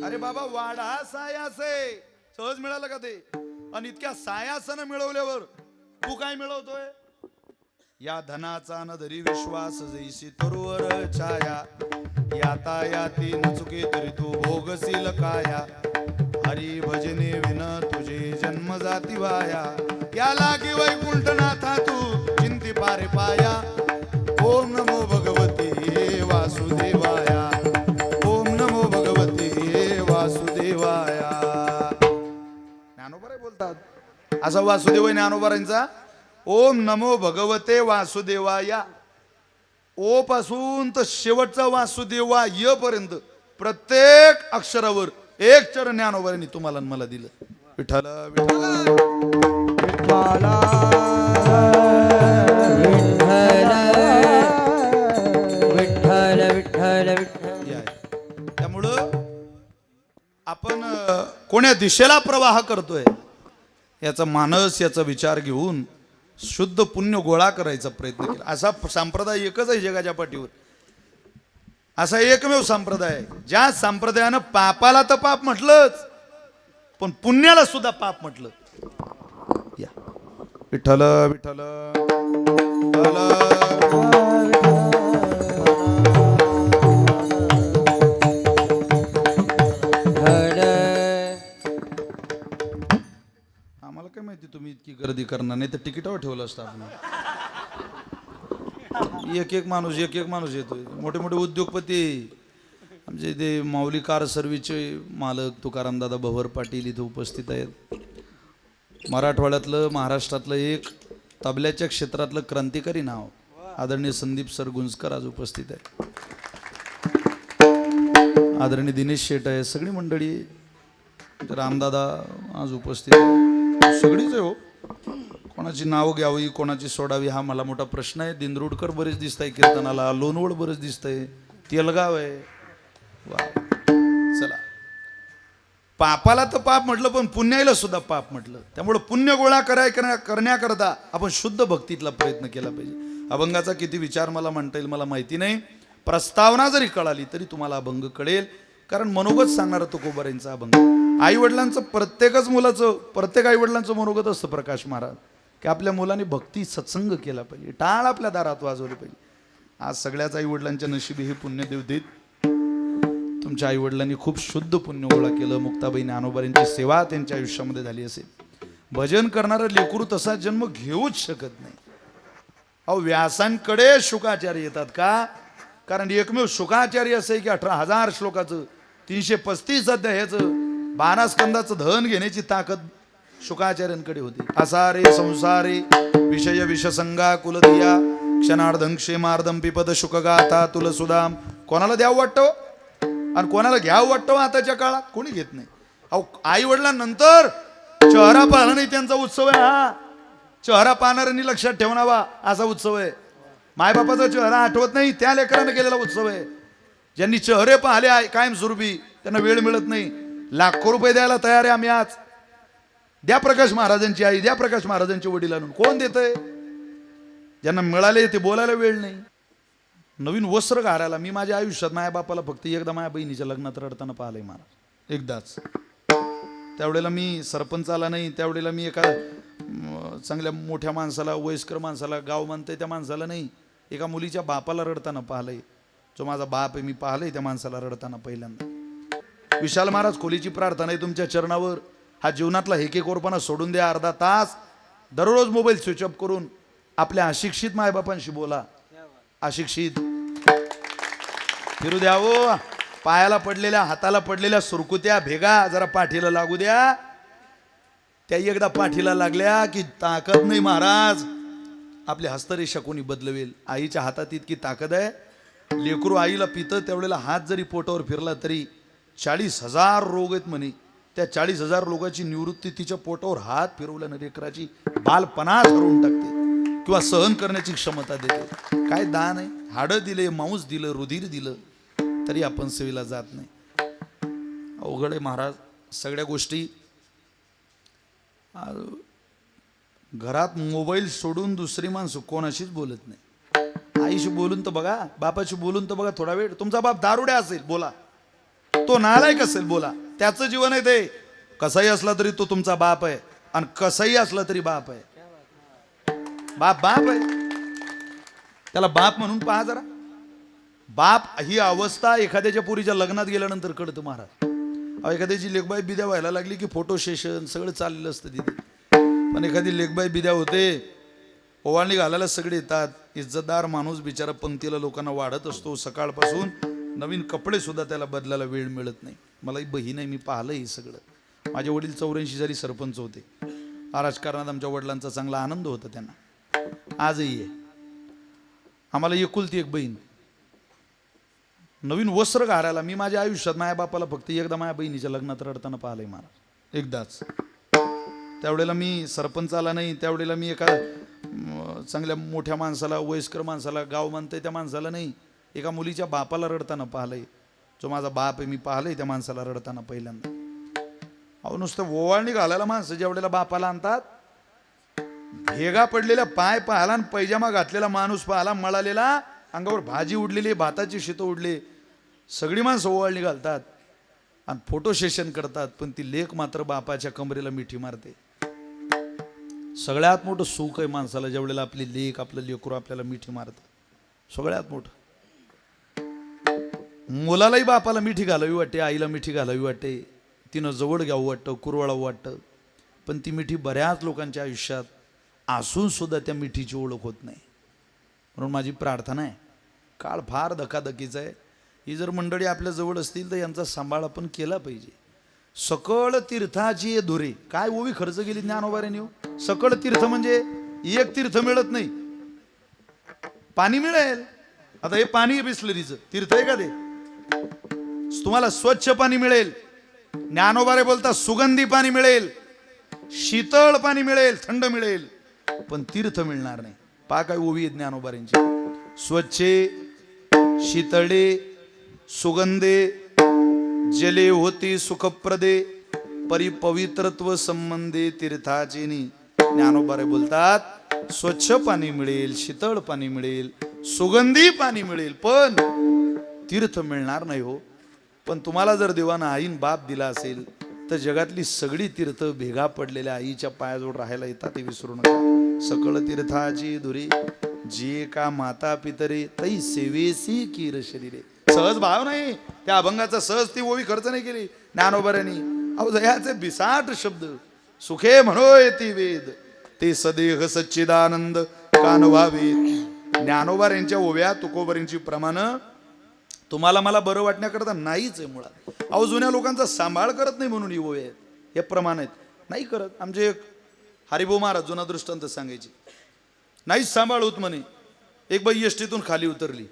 अरे बाबा वाडा सायासे सहज मिळालं का ते? आणि इतक्या सायासानं मिळवल्यावर तू काय मिळवतोय? या धनाचा न धरी विश्वास जैसी तरुवर छाया. याता याती न चुके तरी तू भोगशील काया. हरी भजने विन तुझे जन्म जाती वाया. या लागी वैकुंठनाथा तू चिंती पारे पाया. ओम नमो भगवते वासुदेवाया. ओम नमो भगवते वासुदेवाया. ज्ञानोबा बोलतात असा वासुदेव ज्ञानोबारांचा ओम नमो भगवते वासुदेवाया. ओ पासून तर शेवटचा वासुदेवा य पर्यंत प्रत्येक अक्षरावर एक चरण ज्ञानोबारांनी तुम्हाला मला दिलं. विठ्ठल विठ्ठल विठ्ठला विठ्ठल पुण्य दिशेला प्रवाह करतोय, याचा मानस, याचा विचार घेऊन शुद्ध पुण्य गोळा करायचा प्रयत्न केला. असा संप्रदाय एकच आहे जगाच्या पाठीवर, असा एकमेव संप्रदाय आहे ज्या संप्रदायानं पापाला तर पाप म्हटलंच, पण पुण्याला सुद्धा पाप म्हटलं. या विठ्ठल विठ्ठल आम्हाला काय माहिती तुम्ही इतकी गर्दी करणार, नाही तर तिकिटावर ठेवलं असतं आपण. एक एक माणूस येतोय. मोठे मोठे उद्योगपती, आमचे ते माऊली कार सर्व्हिसचे मालक तुकाराम दादा भवर पाटील इथे उपस्थित आहेत. मराठवाड्यातलं, महाराष्ट्रातलं एक तबल्याच्या क्षेत्रातलं क्रांतिकारी नाव आदरणीय संदीप सर गुंजकर आज उपस्थित आहे. आदरणीय दिनेश शेट आहे, सगळी मंडळी, रामदादा आज उपस्थित आहे. सगळीच आहे हो. कोणाची नाव घ्यावी, कोणाची सोडावी हा मला मोठा प्रश्न आहे. दिंद्रुडकर बरेच दिसत आहे कीर्तनाला, लोणवड बरेच दिसतंय, तेलगाव आहे. वा, चला, पापाला तर पाप म्हटलं, पण पुण्याला सुद्धा पाप म्हटलं. त्यामुळे पुण्य गोळा करण्याकरता आपण शुद्ध भक्तीतला प्रयत्न केला पाहिजे. अभंगाचा किती विचार मला म्हणता येईल मला माहिती नाही. प्रस्तावना जरी कळाली तरी तुम्हाला अभंग कळेल, कारण मनोगत सांगणारा तो कोबारेंचा अभंग. आई वडिलांचं प्रत्येक आई वडिलांचं मनोगत असतं प्रकाश महाराज, की आपल्या मुलाने भक्ती सत्संग केला पाहिजे, टाळ आपल्या दारात वाजवले पाहिजे. आज सगळ्याच आई वडिलांच्या नशिबी हे पुण्यदेव देत. तुमच्या आई वडिलांनी खूप शुद्ध पुण्य गोळा केलं. मुक्ताबाई ज्ञानोबांची सेवा त्यांच्या आयुष्यामध्ये झाली असेल. भजन करणारं लेकरू तसा जन्म घेऊच शकत नाही. अहो, व्यासांकडे शुकाचार्य येतात का? कारण एकमेव शुकाचार्य असं आहे की 18,000 श्लोकाचं 335 अध्यायाचं 12 स्कंदाचं धन घेण्याची ताकद शुकाचार्यांकडे होती. असारे संसारे विषय विषसंगा कुलदिया क्षणार्धं क्षेमार्धं पिपद शुकगाथा तुलसुदाम. कोणाला द्यावं वाटतं आणि कोणाला घ्यावं वाटतं आताच्या काळात? कोणी घेत नाही. अहो, आई वडिलांनंतर चेहरा पाहणं नाही त्यांचा उत्सव आहे. हा, चेहरा पाहणाऱ्यांनी लक्षात ठेवणावा असा उत्सव आहे. मायबापाचा चेहरा आठवत नाही त्या लेकरानं केलेला उत्सव आहे. ज्यांनी चेहरे पाहिले कायमस्वरूपी, त्यांना वेळ मिळत नाही. लाखो रुपये द्यायला तयार आहे आम्ही आज. द्या प्रकाश महाराजांची आई, द्या प्रकाश महाराजांचे वडील आणून. कोण देतंय? ज्यांना मिळाले ते बोलायला वेळ नाही. नवीन वस्त्र घालायला मी माझ्या आयुष्यात माझ्या बापाला फक्त एकदा माझ्या बहिणीच्या लग्नात रडताना पाहिलंय महाराज, एकदाच. त्यावेळेला मी सरपंच आला नाही, त्यावेळेला मी एका चांगल्या मोठ्या माणसाला, वयस्कर माणसाला, गाव मानतंय त्या माणसाला नाही, एका मुलीच्या बापाला रडताना पाहिलंय. जो माझा बाप आहे, मी पाहिलंय त्या माणसाला रडताना पहिल्यांदा. विशाल महाराज, खोलीची प्रार्थना आहे तुमच्या चरणावर. हा जीवनातला हेकेखोरपणा सोडून द्या. अर्धा तास दररोज मोबाईल स्विच ऑफ करून आपल्या अशिक्षित मायबापांशी बोला. अशिक्षित फिरू द्या हो. पायाला पडलेल्या, हाताला पडलेल्या सुरकुत्या भेगा जरा पाठीला लागू द्या. त्या एकदा पाठीला लागल्या की ताकद नाही महाराज, आपली हस्तरेषा कोणी बदलवेल. आईच्या हातात इतकी ताकद आहे. लेकरू आईला पितं त्यावेळेला हात जरी पोटावर फिरला तरी 40,000 रोग आहेत म्हणे. त्या 40,000 रोगाची निवृत्ती तिच्या पोटावर हात फिरवल्यानं लेकराची बालपणा ठरवून टाकते किंवा सहन करण्याची क्षमता देते. काय दान आहे? हाडं दिले, मांस दिलं, रुधिर दिलं, तरी आपण सेवेला जात नाही. अवघड आहे महाराज सगळ्या गोष्टी. घरात मोबाईल सोडून दुसरी माणसं कोणाशीच बोलत नाही. आईशी बोलून तर बघा, बापाशी बोलून तर बघा थोडा वेळ. तुमचा बाप दारुड्या असेल बोला, तो नालायक असेल बोला, त्याचं जीवन आहे ते. कसाही असला तरी तो तुमचा बाप आहे, आणि कसाही असला तरी बाप आहे. बाप बाप आहे, त्याला बाप म्हणून पहा जरा. बाप ही अवस्था एखाद्याच्या पोरीच्या लग्नात गेल्यानंतर कळतं महाराज. एखाद्याची लेकबाई बिद्या व्हायला लागली की फोटो सेशन सगळं चाललेलं असतं तिथे. पण एखादी लेकबाई बिद्या होते, ओवाळणी घालायला सगळे येतात. इज्जतदार माणूस बिचारा पंक्तीला लोकांना वाढत असतो. सकाळपासून नवीन कपडे सुद्धा त्याला बदलायला वेळ मिळत नाही. मला ही बहीण आहे, मी पाहिलं हे सगळं. माझे वडील 84 साली सरपंच होते. राजकारणात आमच्या वडिलांचा चांगला आनंद होता त्यांना, आजही आहे. आम्हाला एकुलती एक बहीण. नवीन वस्त्र घालायला मी माझ्या आयुष्यात माझ्या बापाला फक्त एकदा माझ्या बहिणीच्या लग्नात रडताना पाहिलंय महाराज, एकदाच. त्यावेळेला मी सरपंच आला नाही, त्यावेळेला मी एका चांगल्या मोठ्या माणसाला, वयस्कर माणसाला, गाव मानतंय त्या माणसाला नाही, एका मुलीच्या बापाला रडताना पाहिलंय. जो माझा बाप आहे, मी पाहिलंय त्या माणसाला रडताना पहिल्यांदा. अहो नुसतं ओवाळणी घालायला माणसं जेवढ्याला बापाला आणतात, भेगा पडलेल्या पाय पाहाला आणि पैजामा घातलेला माणूस पाहाला, मळालेला अंगावर भाजी उडलेली, भाताची शीत उडले, सगळी माणसं ओवाळणी घालतात आणि फोटो सेशन करतात, पण ती लेक मात्र बापाच्या कमरेला मिठी मारते. सगळ्यात मोठं सुख आहे माणसाला जेवढ्याला आपली लेक, आपलं लेकरू आपल्याला मिठी मारतं. सगळ्यात मोठं. मुलालाही बापाला मिठी घालावी वाटते, आईला मिठी घालावी वाटते, तिनं जवळ घ्यावं वाटतं, कुरवाळावं वाटतं, पण ती मिठी बऱ्याच लोकांच्या आयुष्यात असून सुद्धा त्या मिठीची ओळख होत नाही. म्हणून माझी प्रार्थना आहे, काळ फार धकाधकीचा आहे, ही जर मंडळी आपल्या जवळ असतील तर यांचा सांभाळ आपण केला पाहिजे. सकळ तीर्थाची धुरे, काय ओवी खर्च केली ज्ञानोबाऱ्यांनी. सकळ तीर्थ म्हणजे एक तीर्थ मिळत नाही, पाणी मिळेल. आता हे पाणी आहे बिस्लरीचं, तीर्थ आहे का ते? तुम्हाला स्वच्छ पाणी मिळेल, ज्ञानोबारे बोलता सुगंधी पाणी मिळेल, शीतळ पाणी मिळेल, थंड मिळेल, पण तीर्थ मिळणार नाही. पा काय ओवी आहे ज्ञानोबाऱ्यांची. स्वच्छे, शीतळे, सुगंधे, जले होती सुखप्रदे, परिपवित्रत्व संबंधे तीर्थाचेनी. ज्ञानोबारे बोलतात स्वच्छ पाणी मिळेल, शीतळ पाणी मिळेल, सुगंधी पाणी मिळेल, पण तीर्थ मिळणार नाही हो. पण तुम्हाला जर देवानं आईन बाप दिला असेल तर जगातली सगळी तीर्थ भेगा पडलेल्या आईच्या पायाजवळ राहायला येतात, ते विसरू नका. सकळ तीर्थाची धुरी, जे का माता पितरे तै सेवेसी कीर शरीरे. सहज भाव नाही त्या अभंगाचा, सहज ती ओवी खर्च नाही केली ज्ञानोबाऱ्यांनी. अहो दयाचे बिसाट शब्द, सुखे म्हणोय ती वेद, ते सदेह सच्चिदानंद कानवावे. ज्ञानोबा यांच्या ओव्या तुकोबरींची प्रमाण तुम्हाला मला बरं वाटण्याकरता नाहीच आहे मुळात. अहो जुन्या लोकांचा सांभाळ करत नाही म्हणून ही ओव्या आहेत, हे प्रमाण आहेत, नाही करत. आमचे एक हरिभाऊ महाराज जुना दृष्टांत सांगायचे, नाहीच सांभाळ होत म्हणे. एक बाई एसटीतून खाली उतरली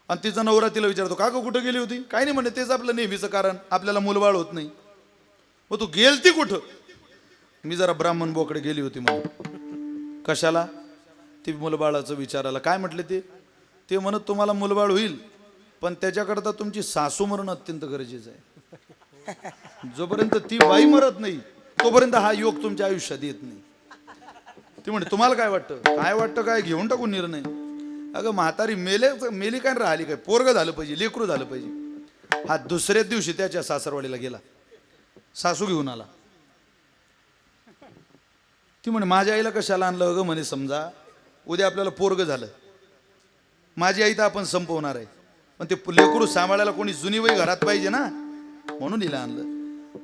आणि तिचा नवरा तिला विचारतो, का गं कुठं गेली होती? काही नाही म्हणे, तेच आपलं नेहमीचं कारण, आपल्याला मुलबाळ होत नाही. मग तू गेलती कुठं? मी जरा ब्राह्मण बोकडे गेली होती म्हणून. कशाला? ती मुलबाळाचं विचारायला. काय म्हटले ते म्हणत तुम्हाला मुलबाळ होईल, पण त्याच्याकरता तुमची सासू मरण अत्यंत गरजेचं आहे. जोपर्यंत ती बाई मरत नाही तोपर्यंत हा योग तुमच्या आयुष्यात येत नाही. ती म्हणे तुम्हाला काय वाटतं? काय वाटतं काय, घेऊन टाकू निर्णय. अगं म्हातारी मेली काय राहिली काय, पोरग झालं पाहिजे, लेकरू झालं पाहिजे. हा दुसऱ्याच दिवशी त्याच्या सासरवाडीला गेला, सासू घेऊन आला. ती म्हणे माझ्या आईला कशाला आणलं अगं? म्हणे समजा उद्या आपल्याला पोरग झालं, माझी आई तर आपण संपवणार आहे, पण ते लेकरू सांभाळायला कोणी जुनी बाई घरात पाहिजे ना, म्हणून हिला आणलं.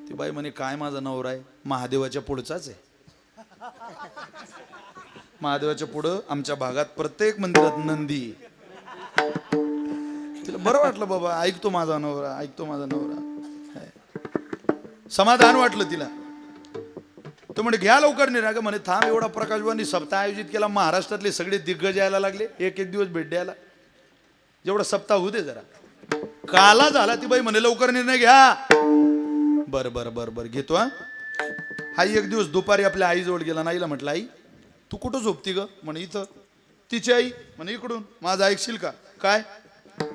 ती बाई म्हणे काय माझा नवरा आहे महादेवाच्या पुढचाच आहे. महादेवाच्या पुढं आमच्या भागात प्रत्येक मंदिरात नंदी. तिला बरं वाटलं बाबा, ऐकतो माझा नवरा, ऐकतो माझा नवरा, समाधान वाटलं तिला. तो म्हणे घ्या लवकर नाही ग म्हणे, थांब एवढा प्रकाशवानी सप्ताह आयोजित केला, महाराष्ट्रातले सगळे दिग्गज यायला लागले, एक एक दिवस भेट द्यायला, जेवढा सप्ताह होऊ दे जरा. काला झाला. ती बाई म्हणे लवकर निर्णय घ्या. बर बर बर बर घेतो. हा एक दिवस दुपारी आपल्या आईजवळ गेला. नाहीला म्हटलं आई तू कुठं झोपती ग? म्हणे इथं. तिची आई म्हणे इकडून. माझं ऐकशील का? काय?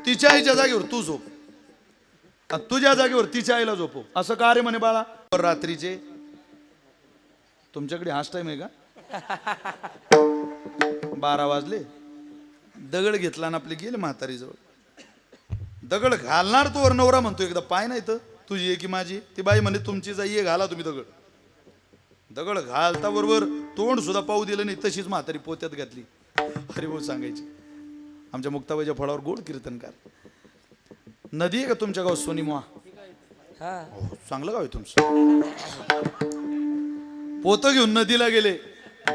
तिच्या आईच्या जागेवर तू झोप, तुझ्या जागेवर तिच्या आईला झोपव. असं का रे म्हणे बाळा? रात्रीचे तुमच्याकडे हाच टाइम आहे का? 12 वाजले. दगड घेतला ना आपले गेले म्हातारी जवळ. दगड घालणार तो वर नवरा म्हणतो एकदा पाय नाही तर तुझी आहे की माझी? ती बाई म्हणे तुमचीच आई आहे, घाला तुम्ही दगड. दगड घालता बरोबर तोंड सुद्धा पाहू दिलं नाही, तशीच म्हातारी पोत्यात घातली. हरिभाऊ सांगायची आमच्या मुक्ताबाईच्या फळावर गोड कीर्तनकार. नदी आहे का तुमच्या गावात? सोनीमुआ. चांगलं गाव आहे तुमचं. पोतं घेऊन नदीला गेले,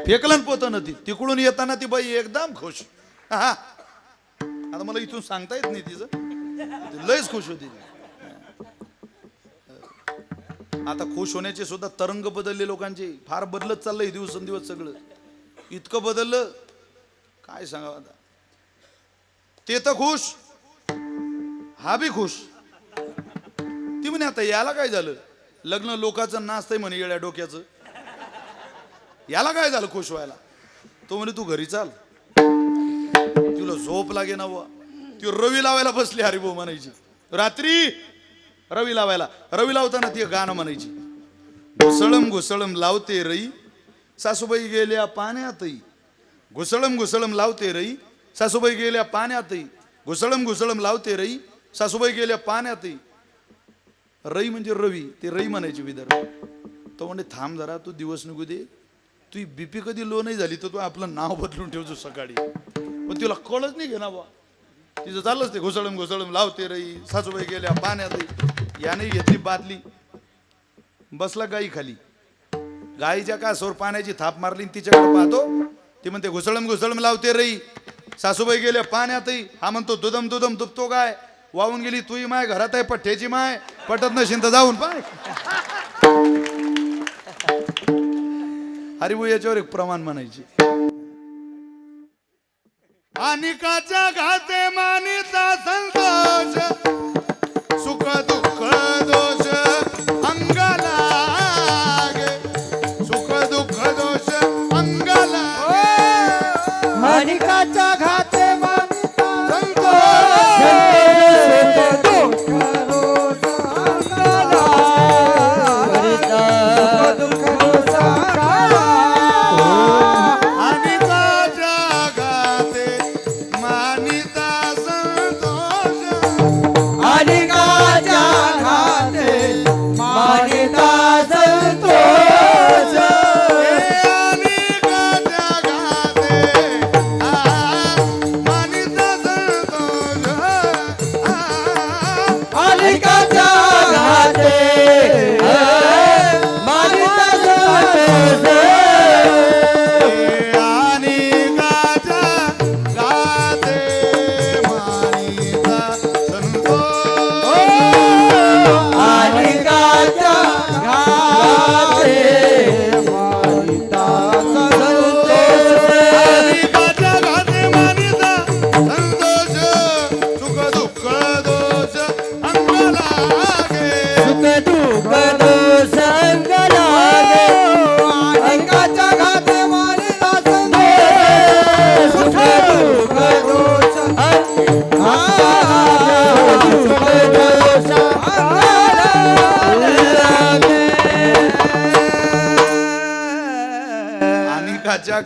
फेकलं पोतं नदी. तिकडून येताना ती बाई एकदम खुश. आता मला इथून सांगता येत नाही तिचं, लयच खुश होती. आता खुश होण्याचे सुद्धा तरंग बदलले लोकांचे, फार बदलत चाललंय दिवसेंदिवस सगळं. इतकं बदललं काय सांगावं आता. ते तर खुश, हा बी खुश. ती म्हणे आता याला काय झालं? लग्न लोकांचं नाचतंय म्हणे येड्या डोक्याचं, याला काय झालं खुश व्हायला? तो म्हणे तू घरी चाल, तुला झोप लागे ना. ती रवी लावायला बसली हरिभाऊ म्हणायची. रात्री रवी लावायला. रवी लावताना ती गाणं म्हणायची, घुसळम घुसळम लावते रई सासूबाई गेल्या पाण्यातही, घुसळम घुसळम लावते रई सासूबाई गेल्या पाण्यातही, घुसळम घुसळम लावते रई सासूबाई गेल्या पाण्यातही. रई म्हणजे रवी, ते रई म्हणायचे विदर्भ. तो म्हणजे थांब जरा, तू दिवस निघू दे, तुझी बीपी कधी लो नाही झाली तर तू आपलं नाव बदलून ठेवतो सकाळी. पण तिला कळच नाही घे ना बा, तिचं चाललंच ते घुसळम घुसळम लावते रई सासूबाई गेल्या पाण्यातही. याने घेतली बादली, बसला गाई खाली, गाईच्या कासवर पाण्याची थाप मारली, तिच्याकडे पाहतो, ती म्हणते घुसळम घुसळम लावते रई सासूबाई गेल्या पाण्यातही. हा म्हणतो दुदम दुदम दुबतो काय, वाहून गेली तुही माय, घरात आहे पठ्ठ्याची माय, पटत नशीन तर जाऊन पाय. हरिभू याच्यावर एक प्रमाण म्हणायची, अनिकाच्या घाते मानिता संतोष, सुख दुःख दोष अंगाला गे, सुख दुःख दोष अंगाला माणिकाच्या घाते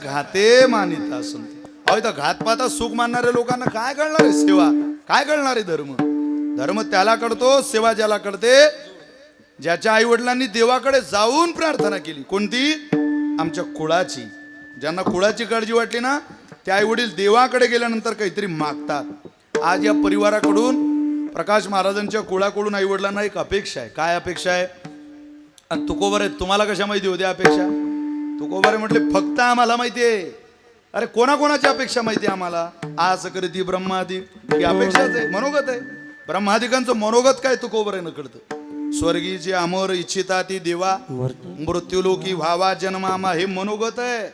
घाते मानिता असून. अहो इथं घातपाता सुख मानणाऱ्या लोकांना काय कळणार आहे सेवा, काय कळणार आहे धर्म. धर्म त्याला कळतो, सेवा ज्याला कळते, ज्याच्या आई वडिलांनी देवाकडे जाऊन प्रार्थना केली. कोणती? आमच्या कुळाची. ज्यांना कुळाची काळजी वाटली ना, ते आई वडील देवाकडे गेल्यानंतर काहीतरी मागतात. आज या परिवाराकडून, प्रकाश महाराजांच्या कुळाकडून आई वडिलांना एक अपेक्षा आहे. काय अपेक्षा आहे? आणि तुकोबर आहे, तुम्हाला कशा माहिती होत्या अपेक्षा? तुकोबारे म्हटले फक्त आम्हाला माहिती आहे. अरे कोणाकोणाची अपेक्षा माहिती आहे आम्हाला? आज करीती ब्रह्मादिक, ही अपेक्षाच आहे, मनोगत आहे. ब्रह्मादिकांचं मनोगत काय तुकोबारे न कळतं. स्वर्गीची अमर इच्छिता ती देवा, मृत्यूलोकी व्हावा जन्मामा, हे मनोगत आहे.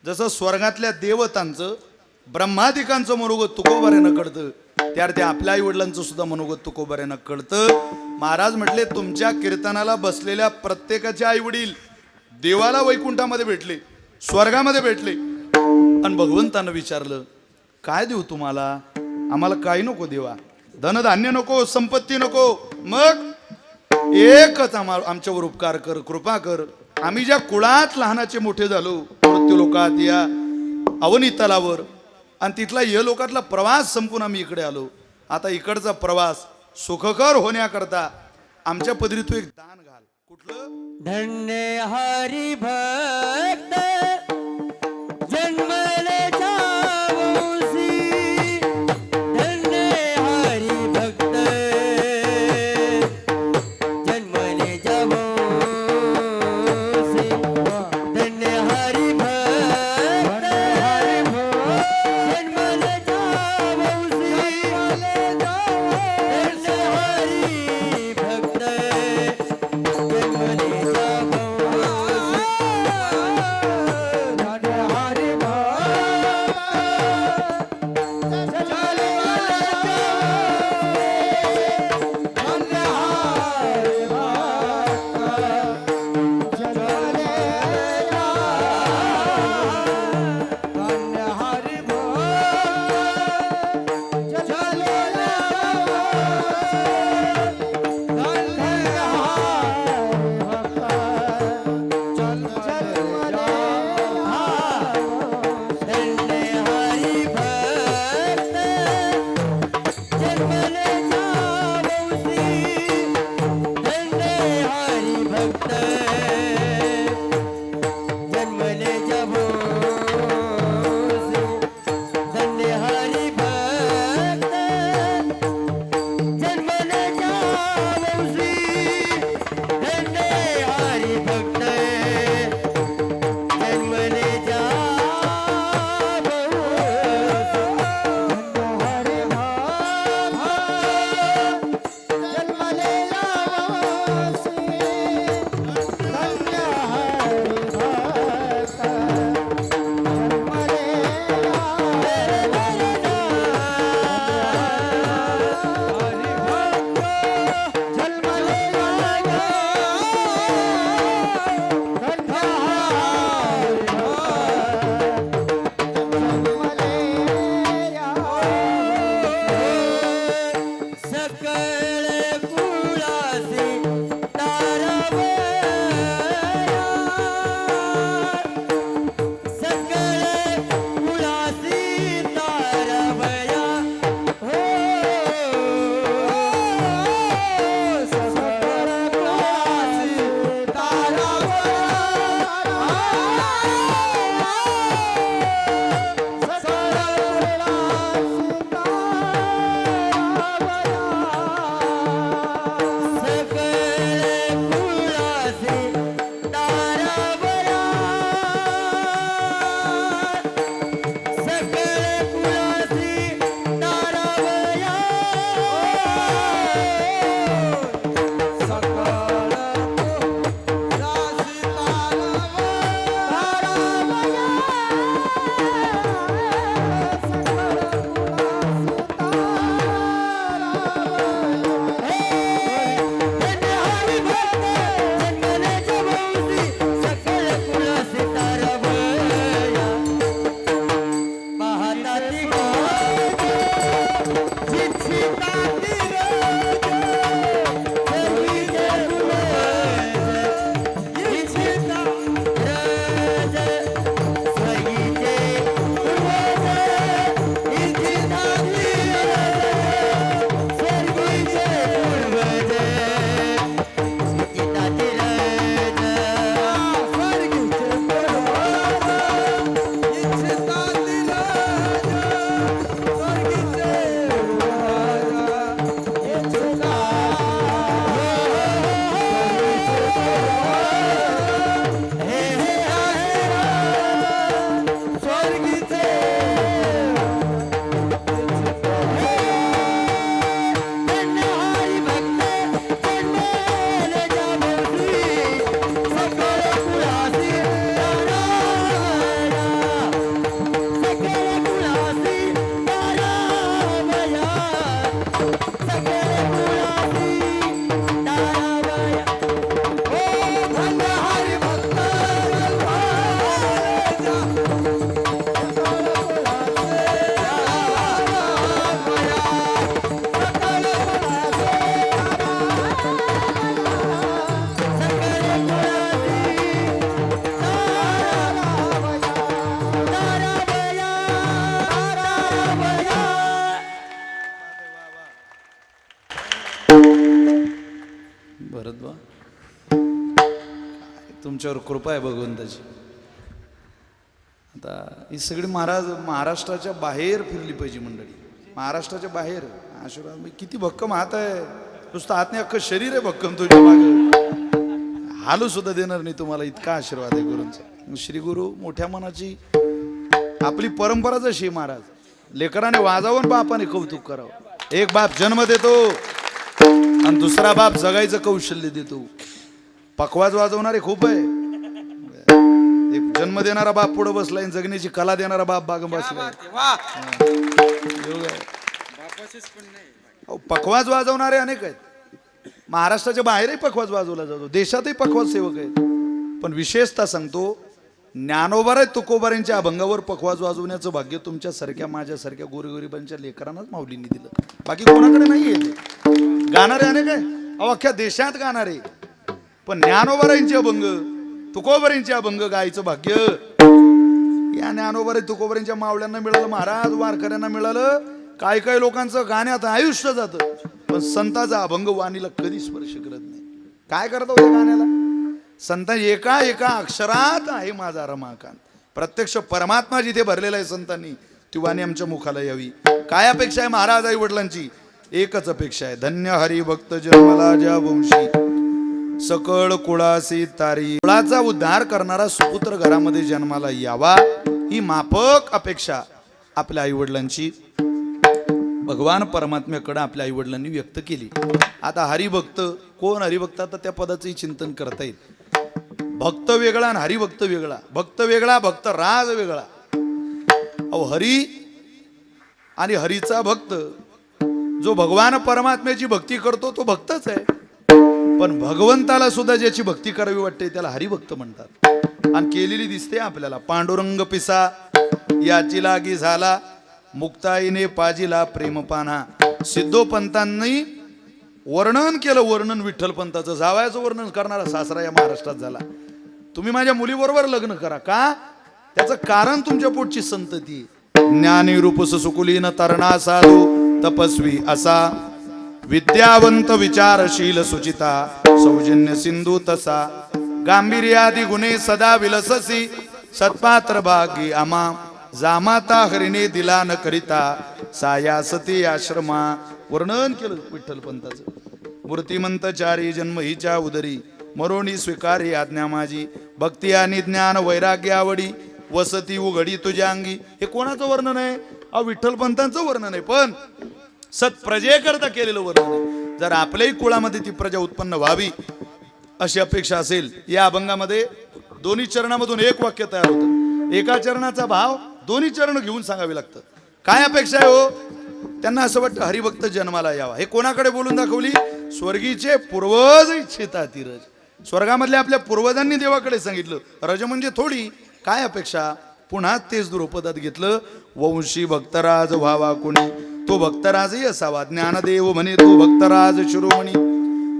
जसं स्वर्गातल्या देवतांचं, ब्रह्मादिकांचं मनोगत तुकोबारे न कळतं, त्यार्थी आपल्या आई वडिलांचं सुद्धा मनोगत तुकोबारे न कळतं. महाराज म्हटले तुमच्या कीर्तनाला बसलेल्या प्रत्येकाचे आई वडील देवाला वैकुंठामध्ये भेटले, स्वर्गामध्ये भेटले. आणि भगवंतानं विचारलं काय देऊ तुम्हाला? आम्हाला काही नको देवा, धनधान्य नको, संपत्ती नको, मग एकच आमच्यावर उपकार कर, कृपा कर. आम्ही ज्या कुळात लहानाचे मोठे झालो, मृत्यूलोकात या अवनी तलावर, आणि तिथला हे लोकातला प्रवास संपून आम्ही इकडे आलो. आता इकडचा प्रवास सुखकर होण्याकरता आमच्या पदरी तू एक दान घाल. कुठलं? धन्य हरी भक्त जन्मले जाऊसी, धन्य हरी भक्त जन्मले जाऊसी, धन्य हरी भक्त जन्मले जाऊसी, धन्य हरी भक्त जन्मले जाऊसी. जन्मले जब धन्य हरी भक्त जन्मले जावसी धन्य हरी भक्त जन्मले जावसी हरी जन्मले जावसी सकळ कुळासी तारावया सकळ कुळासी तारावया हो सकळ कुळासी भरत बा तुमच्यावर कृपा आहे भगवंताची. आता ही सगळी महाराष्ट्राच्या बाहेर फिरली पाहिजे मंडळी. महाराष्ट्राच्या बाहेर आशीर्वाद म्हणजे किती भक्कम हात आहे. नुसतं हात नाही अख्खं शरीर आहे भक्कम तुझ्या मागे. हालू सुद्धा देणार नाही तुम्हाला इतका आशीर्वाद आहे गुरूंचा. श्री गुरु मोठ्या मनाची आपली परंपराच अशी महाराज. लेकराने वाजावून बापाने कौतुक करावं. एक बाप जन्म देतो आणि दुसरा बाप जगायचं कौशल्य देतो. पखवाज वाजवणारे खूप आहे. एक जन्म देणारा बाप पुढे बसलाय, जगण्याची कला देणारा बाप बाग बसलाय. पखवाज वाजवणारे अनेक आहेत. महाराष्ट्राच्या बाहेरही पखवाज वाजवला जातो, देशातही पखवाज सेवक आहेत. पण विशेषतः सांगतो, ज्ञानोबा तुकोबारांच्या अभंगावर पखवाज वाजवण्याचं भाग्य तुमच्यासारख्या माझ्यासारख्या गोरगरिबांच्या लेकरांनाच माऊलींनी दिलं. बाकी कोणाकडे नाही आहे. गाणारे अनेक आहे, अख्ख्या देशात गाणारे. पण ज्ञानोबारांचे अभंग, तुकोबारांचे अभंग गायचं भाग्य या ज्ञानोबा तुकोबारांच्या मावळ्यांना मिळालं. महाराज वारकऱ्यांना मिळालं. काय काय लोकांचं गाण्यात आयुष्य जातं, पण संताचा अभंग वाणीला कधी स्पर्श करत नाही. काय करता होत्या गाण्याला? संत एका एका अक्षरात आहे माझा रमाकांत. प्रत्यक्ष परमात्मा जिथे भरलेला आहे संतांनी, ती वाणी आमच्या मुखाला यावी. काय अपेक्षा आहे महाराज आई वडिलांची? एकच अपेक्षा आहे, धन्य हरिभक्त जन्मला ज्या वंशी, सकळ कुळासी तारी. कुळाचा उद्धार करणारा सुपुत्र घरामध्ये जन्माला यावा, ही माफक अपेक्षा आपल्या आई वडिलांची भगवान परमात्म्याकडे आपल्या आई वडिलांनी व्यक्त केली. आता हरिभक्त कोण? हरिभक्त आता त्या पदाचंही चिंतन करता येईल. भक्त वेगळा आणि हरिभक्त वेगळा. भक्त वेगळा, भक्त राज वेगळा. अहो हरी आणि हरीचा भक्त, जो भगवान परमात्म्याची भक्ती करतो तो भक्तच आहे, पण भगवंताला सुद्धा ज्याची भक्ती करावी वाटते त्याला हरिभक्त म्हणतात. आणि केलेली दिसते आपल्याला. पांडुरंग पिसा याची लागी झाला, मुक्ताईने पाजिला प्रेमपाना. सिद्धोपंतांनी वर्णन केलं, वर्णन विठ्ठलपंताचं. जावयाचं वर्णन करणारा सासरा या महाराष्ट्रात झाला. तुम्ही माझ्या मुलीबरोबर लग्न करा. का? त्याचं कारण तुमच्या पोटची संतती. ज्ञानी रूप सुकुलीन तरणा साधू तपस्वी असा, विद्यावंत विचारशील सुचिता सौजन्य सिंधू तसा. गांभीर्यादी गुणे सदा विलससी, सत्पात्र भागी आमा. जामाता हरिणे दिला न करिता, सायासती आश्रमा. वर्णन केलं विठ्ठलपंताचं. मूर्तिमंत चारी जन्म हिच्या उदरी, मरोणी स्वीकारी आज्ञा माझी. भक्ती आणि ज्ञान वैराग्य आवडी, वसती उघडी तुझ्या अंगी. हे कोणाचं वर्णन आहे? विठ्ठलपंतांचं वर्णन आहे, पण सत्प्रजेकरता केलेलं वर्णन आहे. जर आपल्याही कुळामध्ये ती प्रजा उत्पन्न व्हावी अशी अपेक्षा असेल, या अभंगामध्ये दोन्ही चरणामधून एक वाक्य तयार होतं. एका चरणाचा भाव दोन्ही चरण घेऊन सांगावे लागतं. काय अपेक्षा आहे हो? त्यांना असं वाटतं हरिभक्त जन्माला यावा. हे कोणाकडे बोलून दाखवली? स्वर्गीचे पूर्वज इच्छितात रज. स्वर्गामधल्या आपल्या पूर्वजांनी देवाकडे सांगितलं. रज म्हणजे थोडी. काय अपेक्षा? पुन्हा तेच द्रुपदात घेतलं. वंशी भक्तराज व्हावा कोणी, तो भक्तराजही असावा. ज्ञानदेव म्हणे तो भक्तराज शिरोमणी.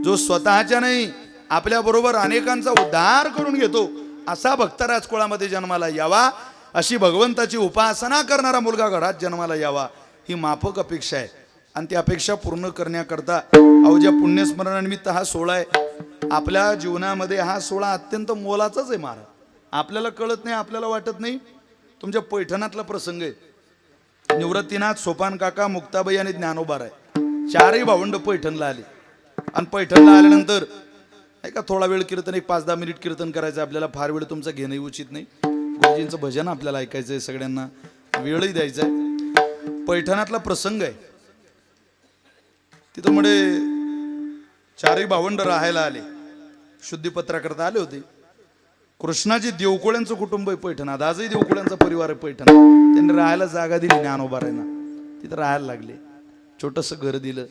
जो स्वतःच्या नाही आपल्या बरोबर अनेकांचा उद्धार करून घेतो, असा भक्तराज कुळामध्ये जन्माला यावा. अशी भगवंताची उपासना करणारा मुलगा घरात जन्माला यावा, ही माफक अपेक्षा आहे. आणि ती अपेक्षा पूर्ण करण्याकरता अवघ्या पुण्यस्मरणानिमित्त हा सोहळा आहे. आपल्या जीवनामध्ये हा सोहळा अत्यंत मोलाचाच आहे महाराज. आपल्याला कळत नाही, आपल्याला वाटत नाही. तुमच्या पैठणातला प्रसंग आहे. निवृत्तीनाथ, सोपान काका, मुक्ताबाई आणि ज्ञानोबा आहे. चारही भावंड पैठणला आले. आणि पैठणला आल्यानंतर ऐका, थोडा वेळ कीर्तन, एक 5-10 मिनिट कीर्तन करायचं आपल्याला. फार वेळ तुमचं घेणंही उचित नाही. गुरुजींचं भजन आपल्याला ऐकायचं आहे, सगळ्यांना वेळही द्यायचा आहे. पैठणातला प्रसंग आहे. तिथं म्हणे चारही भावंड राहायला आले, शुद्धीपत्राकरता आले होते. कृष्णाजी देवकोळ्यांचं कुटुंब आहे पैठणात. आजही देवकोळ्यांचा परिवार आहे पैठणात. त्यांनी राहायला जागा दिली ज्ञानोबारायना. तिथं राहायला लागले. छोटंसं घर दिलं.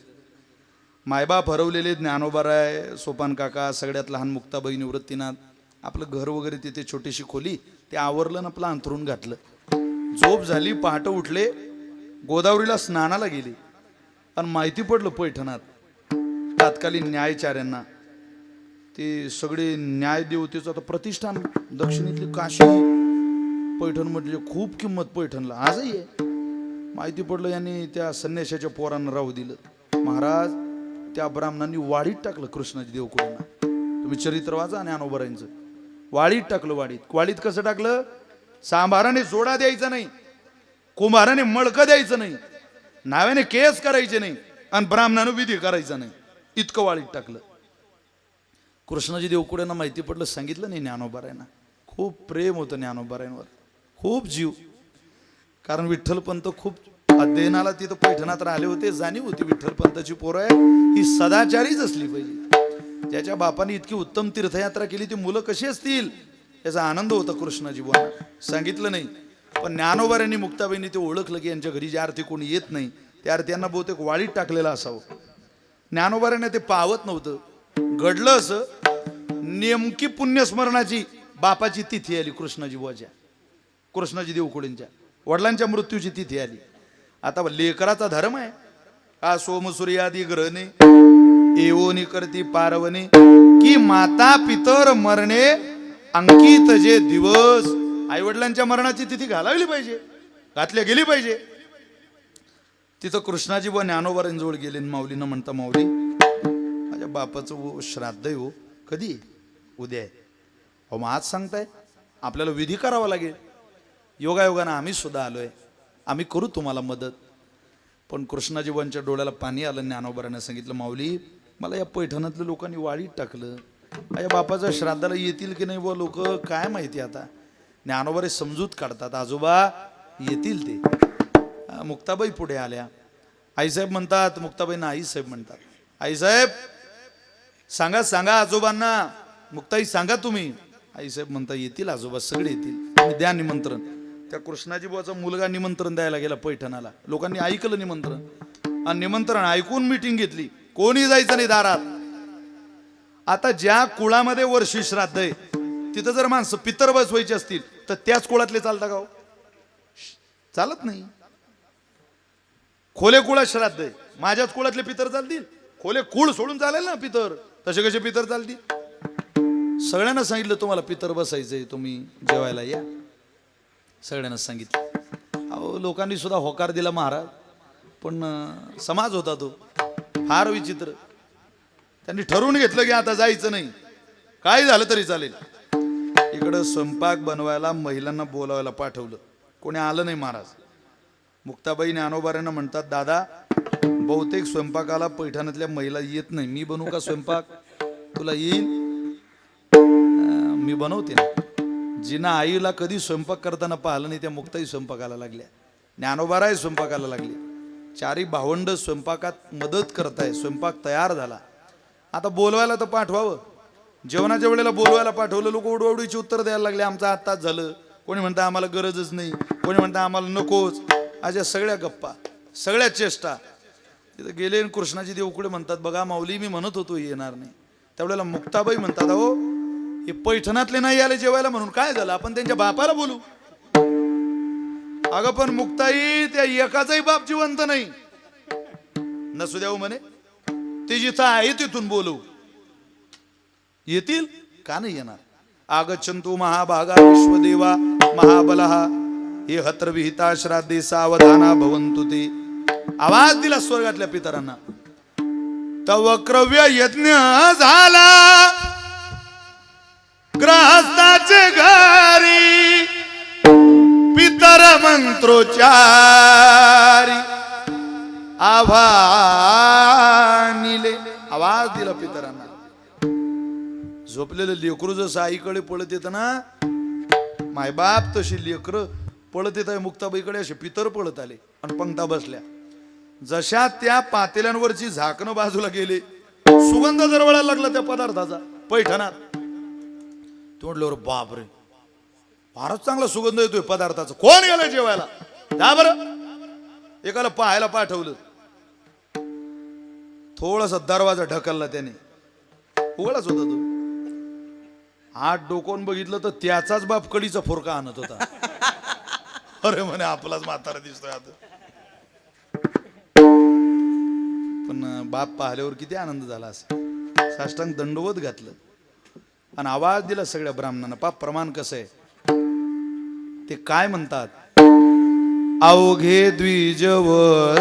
मायबाप हरवलेले ज्ञानोबाराय, सोपान काका, सगळ्यात लहान मुक्ताबाई, निवृत्तीनाथ. आपलं घर वगैरे तिथे छोटीशी खोली, ते आवरलं ना, आपलं अंथरून घातलं. झोप झाली. पहाटे उठले, गोदावरीला स्नानाला गेले. आणि माहिती पडलं पैठणात तात्कालीन न्यायचार्यांना, ते सगळे न्याय देवतेचं आता प्रतिष्ठान, दक्षिणेतली काशी, पैठण म्हणजे खूप किंमत पैठणला आजही आहे. माहिती पडलं यांनी त्या संन्याशाच्या पोरांना राहू दिलं. महाराज त्या ब्राह्मणांनी वाडीत टाकलं कृष्णाजी देवकुळांना. तुम्ही चरित्र वाचा ज्ञानोबारायांचं. वाडीत टाकलं. वाडीत कसं टाकलं? सांभाराने जोडा द्यायचा नाही, कुंभाराने मडकं द्यायचं नाही, नाव्याने केस करायचे नाही, आणि ब्राह्मणानं विधी करायचा नाही. इतकं वाडीत टाकलं. कृष्णाजी देवकुळ्यांना माहिती पडलं, सांगितलं नाही ज्ञानोबारायांना. खूप प्रेम होतं ज्ञानोबारायांवर, खूप जीव. कारण विठ्ठलपंत खूप अध्ययनाला तिथं पैठणात राहिले होते. जाणीव होती विठ्ठलपंताची पोरं आहे ही सदाचारीच असली पाहिजे. ज्याच्या बापाने इतकी उत्तम तीर्थयात्रा केली ती मुलं कशी असतील याचा आनंद होता कृष्णाजी बुवांना. सांगितलं नाही, पण ज्ञानोबारांनी, मुक्ताबाईंनी ते ओळखलं की यांच्या घरी ज्या अर्थी कोणी येत नाही त्या अर्थी यांना बहुतेक वाडीत टाकलेलं असावं. ज्ञानोबारांना ते पावत नव्हतं. घडलं असं, नेमकी पुण्यस्मरणाची बापाची तिथी आली कृष्णाजी बुवाच्या, कृष्णाजी देवकुळेंच्या वडिलांच्या मृत्यूची तिथी आली. आता लेकराचा धर्म आहे हा. सोमसूर्यादी ग्रहणे एवोनी करती पारवणे, की माता पितर मरणे अंकित जे दिवस. आई वडिलांच्या मरणाची तिथी घालावली पाहिजे, घातल्या गेली पाहिजे. तिथं कृष्णाजी बुवा ज्ञानोबारांजवळ गेले. माऊलीनं म्हणता, माऊली माझ्या बापाचं श्राद्ध आहे हो. कधी? उद्या आहे. अहो मग आज सांगताय आपल्याला विधी करावा लागेल. योगायोगानं आम्ही सुद्धा आलोय, आम्ही करू तुम्हाला मदत. पण कृष्णाजीवांच्या डोळ्याला पाणी आलं. ज्ञानोबारानं सांगितलं, माऊली मला या पैठणातल्या लोकांनी वाळीत टाकलं, माझ्या बापाच्या श्राद्धाला येतील की नाही व लोक काय माहिती. आता ज्ञानोबारे समजूत काढतात, आजोबा येतील ते. मुक्ताबाई पुढे आल्या. आईसाहेब म्हणतात, मुक्ताबाईंना आईसाहेब म्हणतात. आईसाहेब सांगा सांगा आजोबांना. मुक्ताई सांगा तुम्ही. आईसाहेब म्हणतात, येतील आजोबा, सगळे येतील, तुम्ही द्या निमंत्रण. त्या कृष्णाजी बुवाचा मुलगा निमंत्रण द्यायला गेला पैठणाला. लोकांनी ऐकलं निमंत्रण आणि निमंत्रण ऐकून मिटिंग घेतली. कोणी जायचं नाही दारात. आता ज्या कुळामध्ये वर्षी श्राद्ध आहे तिथं जर माणसं पितर बसवायची असतील तर त्याच कुळातले चालता का हो? चालत नाही. खोले कुळात श्राद्ध आहे, माझ्याच कुळातले पितर चालतील? खोले कुळ सोडून चालेल ना पितर, तसे कसे पितर चालतील? सगळ्यांना सांगितलं तुम्हाला पितर बसायचंय, तुम्ही जेवायला या. सगळ्यांना सांगितलं. अहो लोकांनी सुद्धा होकार दिला महाराज, पण समाज होता तो फार विचित्र. त्यांनी ठरवून घेतलं की आता जायचं नाही, काय झालं तरी चालेल. इकडं स्वयंपाक बनवायला महिलांना बोलावायला पाठवलं, कोणी आलं नाही महाराज. मुक्ताबाई ज्ञानोबाऱ्यांना म्हणतात, दादा बहुतेक स्वयंपाकाला पैठणातल्या महिला येत नाही, मी बनवू का स्वयंपाक? तुला येईल? मी बनवते ना. जिना आईला कधी स्वयंपाक करताना पाहिलं नाही त्या मुक्ताई स्वयंपाकाला लागल्या, ज्ञानोबाराय स्वयंपाकाला लागले. चारी भावंड स्वयंपाकात मदत करताय. स्वयंपाक तयार झाला. आता बोलवायला तर पाठवावं. जेवणाच्या वेळेला बोलवायला पाठवलं, लोक उडवाउडीची उत्तर द्यायला लागले, आमचं आत्ताच झालं. कोणी म्हणतं आम्हाला गरजच नाही, कोणी म्हणतं आम्हाला नकोच. अशा सगळ्या गप्पा, सगळ्या चेष्टा. तिथं गेले आणि कृष्णाजी देवकुडे म्हणतात, बघा माऊली मी म्हणत होतो येणार नाही. त्यावेळेला मुक्ताबाई म्हणतात, अहो हे पैठणातले नाही आले जेवायला म्हणून काय झालं, आपण त्यांच्या बापाला बोलू. अगं पण मुक्ताई त्या एकाचाही बाप जिवंत नाही, नसू द्याव म्हणे, ते जिथं आहे तिथून बोलू. येतील का नाही येणार? आगच्छन्तु महाभागा विश्वदेवा महाबलहा हे हत्र विहिता श्राद्धे सावधाना भवन्तु ते. आवाज दिला स्वर्गातल्या पितरांना. तव क्रव्य यज्ञ झाला ग्रहस्थाचे घरी, पितर मंत्रोच्चारी आव्हानिले. आवाज दिला पितरांना. झोपलेलं लेकरू जसं आईकडे पळत येत ना, मायबाप तशी लेकर पळत येत आहे मुक्ताबाईकडे, असे पितर पळत आले आणि पंक्ता बसल्या. जशा त्या पातेल्यांवरची झाकणं बाजूला गेले, सुगंध दरवळायला लागला त्या पदार्थाचा पैठणात. तोडल्यावर बापरे फारच चांगला सुगंध येतोय पदार्थाचा. कोण गेलं जेवायला? जा बरं. एकाला पाहायला पाठवलं. थोडासा दरवाजा ढकलला त्याने, उघडाच होता तो. हात डोकून बघितलं तर त्याचाच बाप कडीचा फोरका आणत होता. अरे म्हणे आपलाच म्हातारा दिसतोय आता. पण बाप पाहिल्यावर किती आनंद झाला असं. साष्टांग दंडवत घातलं आणि आवाज दिला सगळ्या ब्राह्मणांना. पाप प्रमाण कसं आहे ते काय म्हणतात? अवघे द्विजवर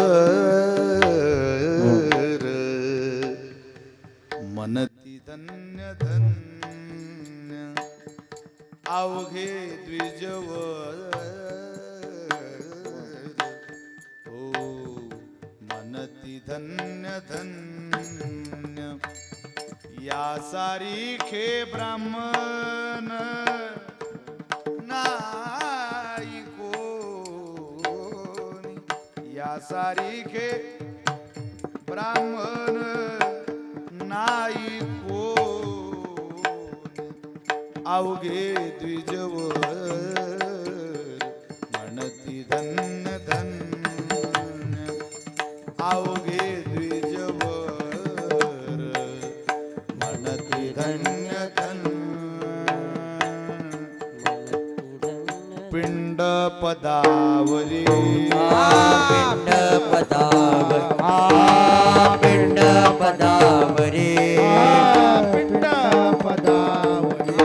मनती धन्य धन्य, अवघे द्विजवर हो मनती धन्य धन्य. या सारीखे ब्राह्मण नाही कोणी, या सारीखे ब्राह्मण नाही कोणी. अवघे द्विजवर म्हणती धन्य धन्य, अवघे द्विजवर म्हणती धन्य धन्य. पिंड पदावरी पिंड पदावर, पिंड पदावरी, पिंड पदावरी.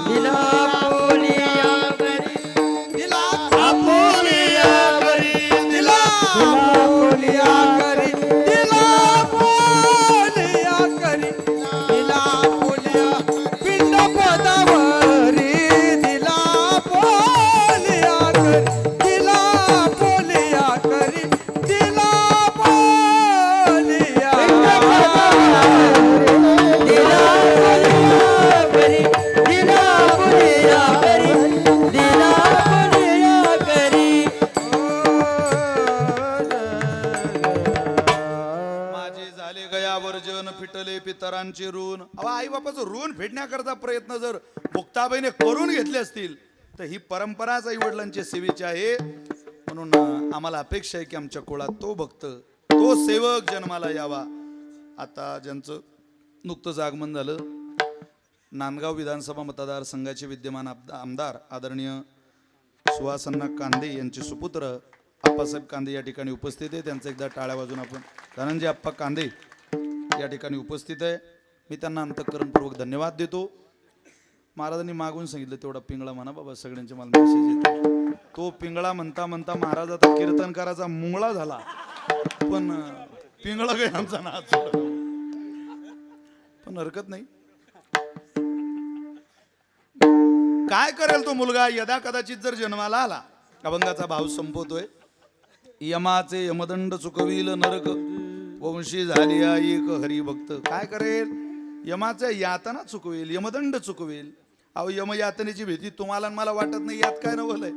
दिला पोलिया घरी, दिला पोलिया घरी, दिला पोलिया घरी, दिला पोलिया घरी, दिला पोलिया. पिंड पदावरी इतरांचे ऋण, अहो आई बापाचं ऋण फेडण्याकरता प्रयत्न जर मुक्ताबाईने करून घेतले असतील तर ही परंपराच आई वडिलांच्या सेवेची आहे. म्हणून आम्हाला अपेक्षा आहे की आमच्या कुळात तो भक्त, तो सेवक जन्माला यावा. आता ज्यांचं नुकतंच आगमन झालं, नांदगाव विधानसभा मतदारसंघाचे विद्यमान आमदार आदरणीय सुहासअण्णा कांदे यांचे सुपुत्र आप्पासाहेब कांदे या ठिकाणी उपस्थित आहे. त्यांचं एकदा टाळ्या वाजून आपण धनंजय आप्पा कांदे या ठिकाणी उपस्थित आहे. मी त्यांना अंतःकरणपूर्वक धन्यवाद देतो. महाराजांनी मागून सांगितलं तेवढा पिंगळा म्हणा बाबा, सगळ्यांचे मला मेसेज येतो. तो पिंगळा म्हणता म्हणता महाराज आता कीर्तनकाराचा मुंगळा झाला, पण पिंगळा काही आमचा नाच सोडला. पण हरकत नाही. काय करेल तो मुलगा यदा कदाचित जर जन्माला आला. अभंगाचा भाव संपवतोय. यमाचे यमदंड चुकविल नरक, वंशी झाली एक हरिभक्त. काय करेल? यमाच्या यातना चुकवेल, यमदंड चुकवेल. अहो यमयातनेची भीती तुम्हाला मला वाटत नाही, यात काय नवलंय.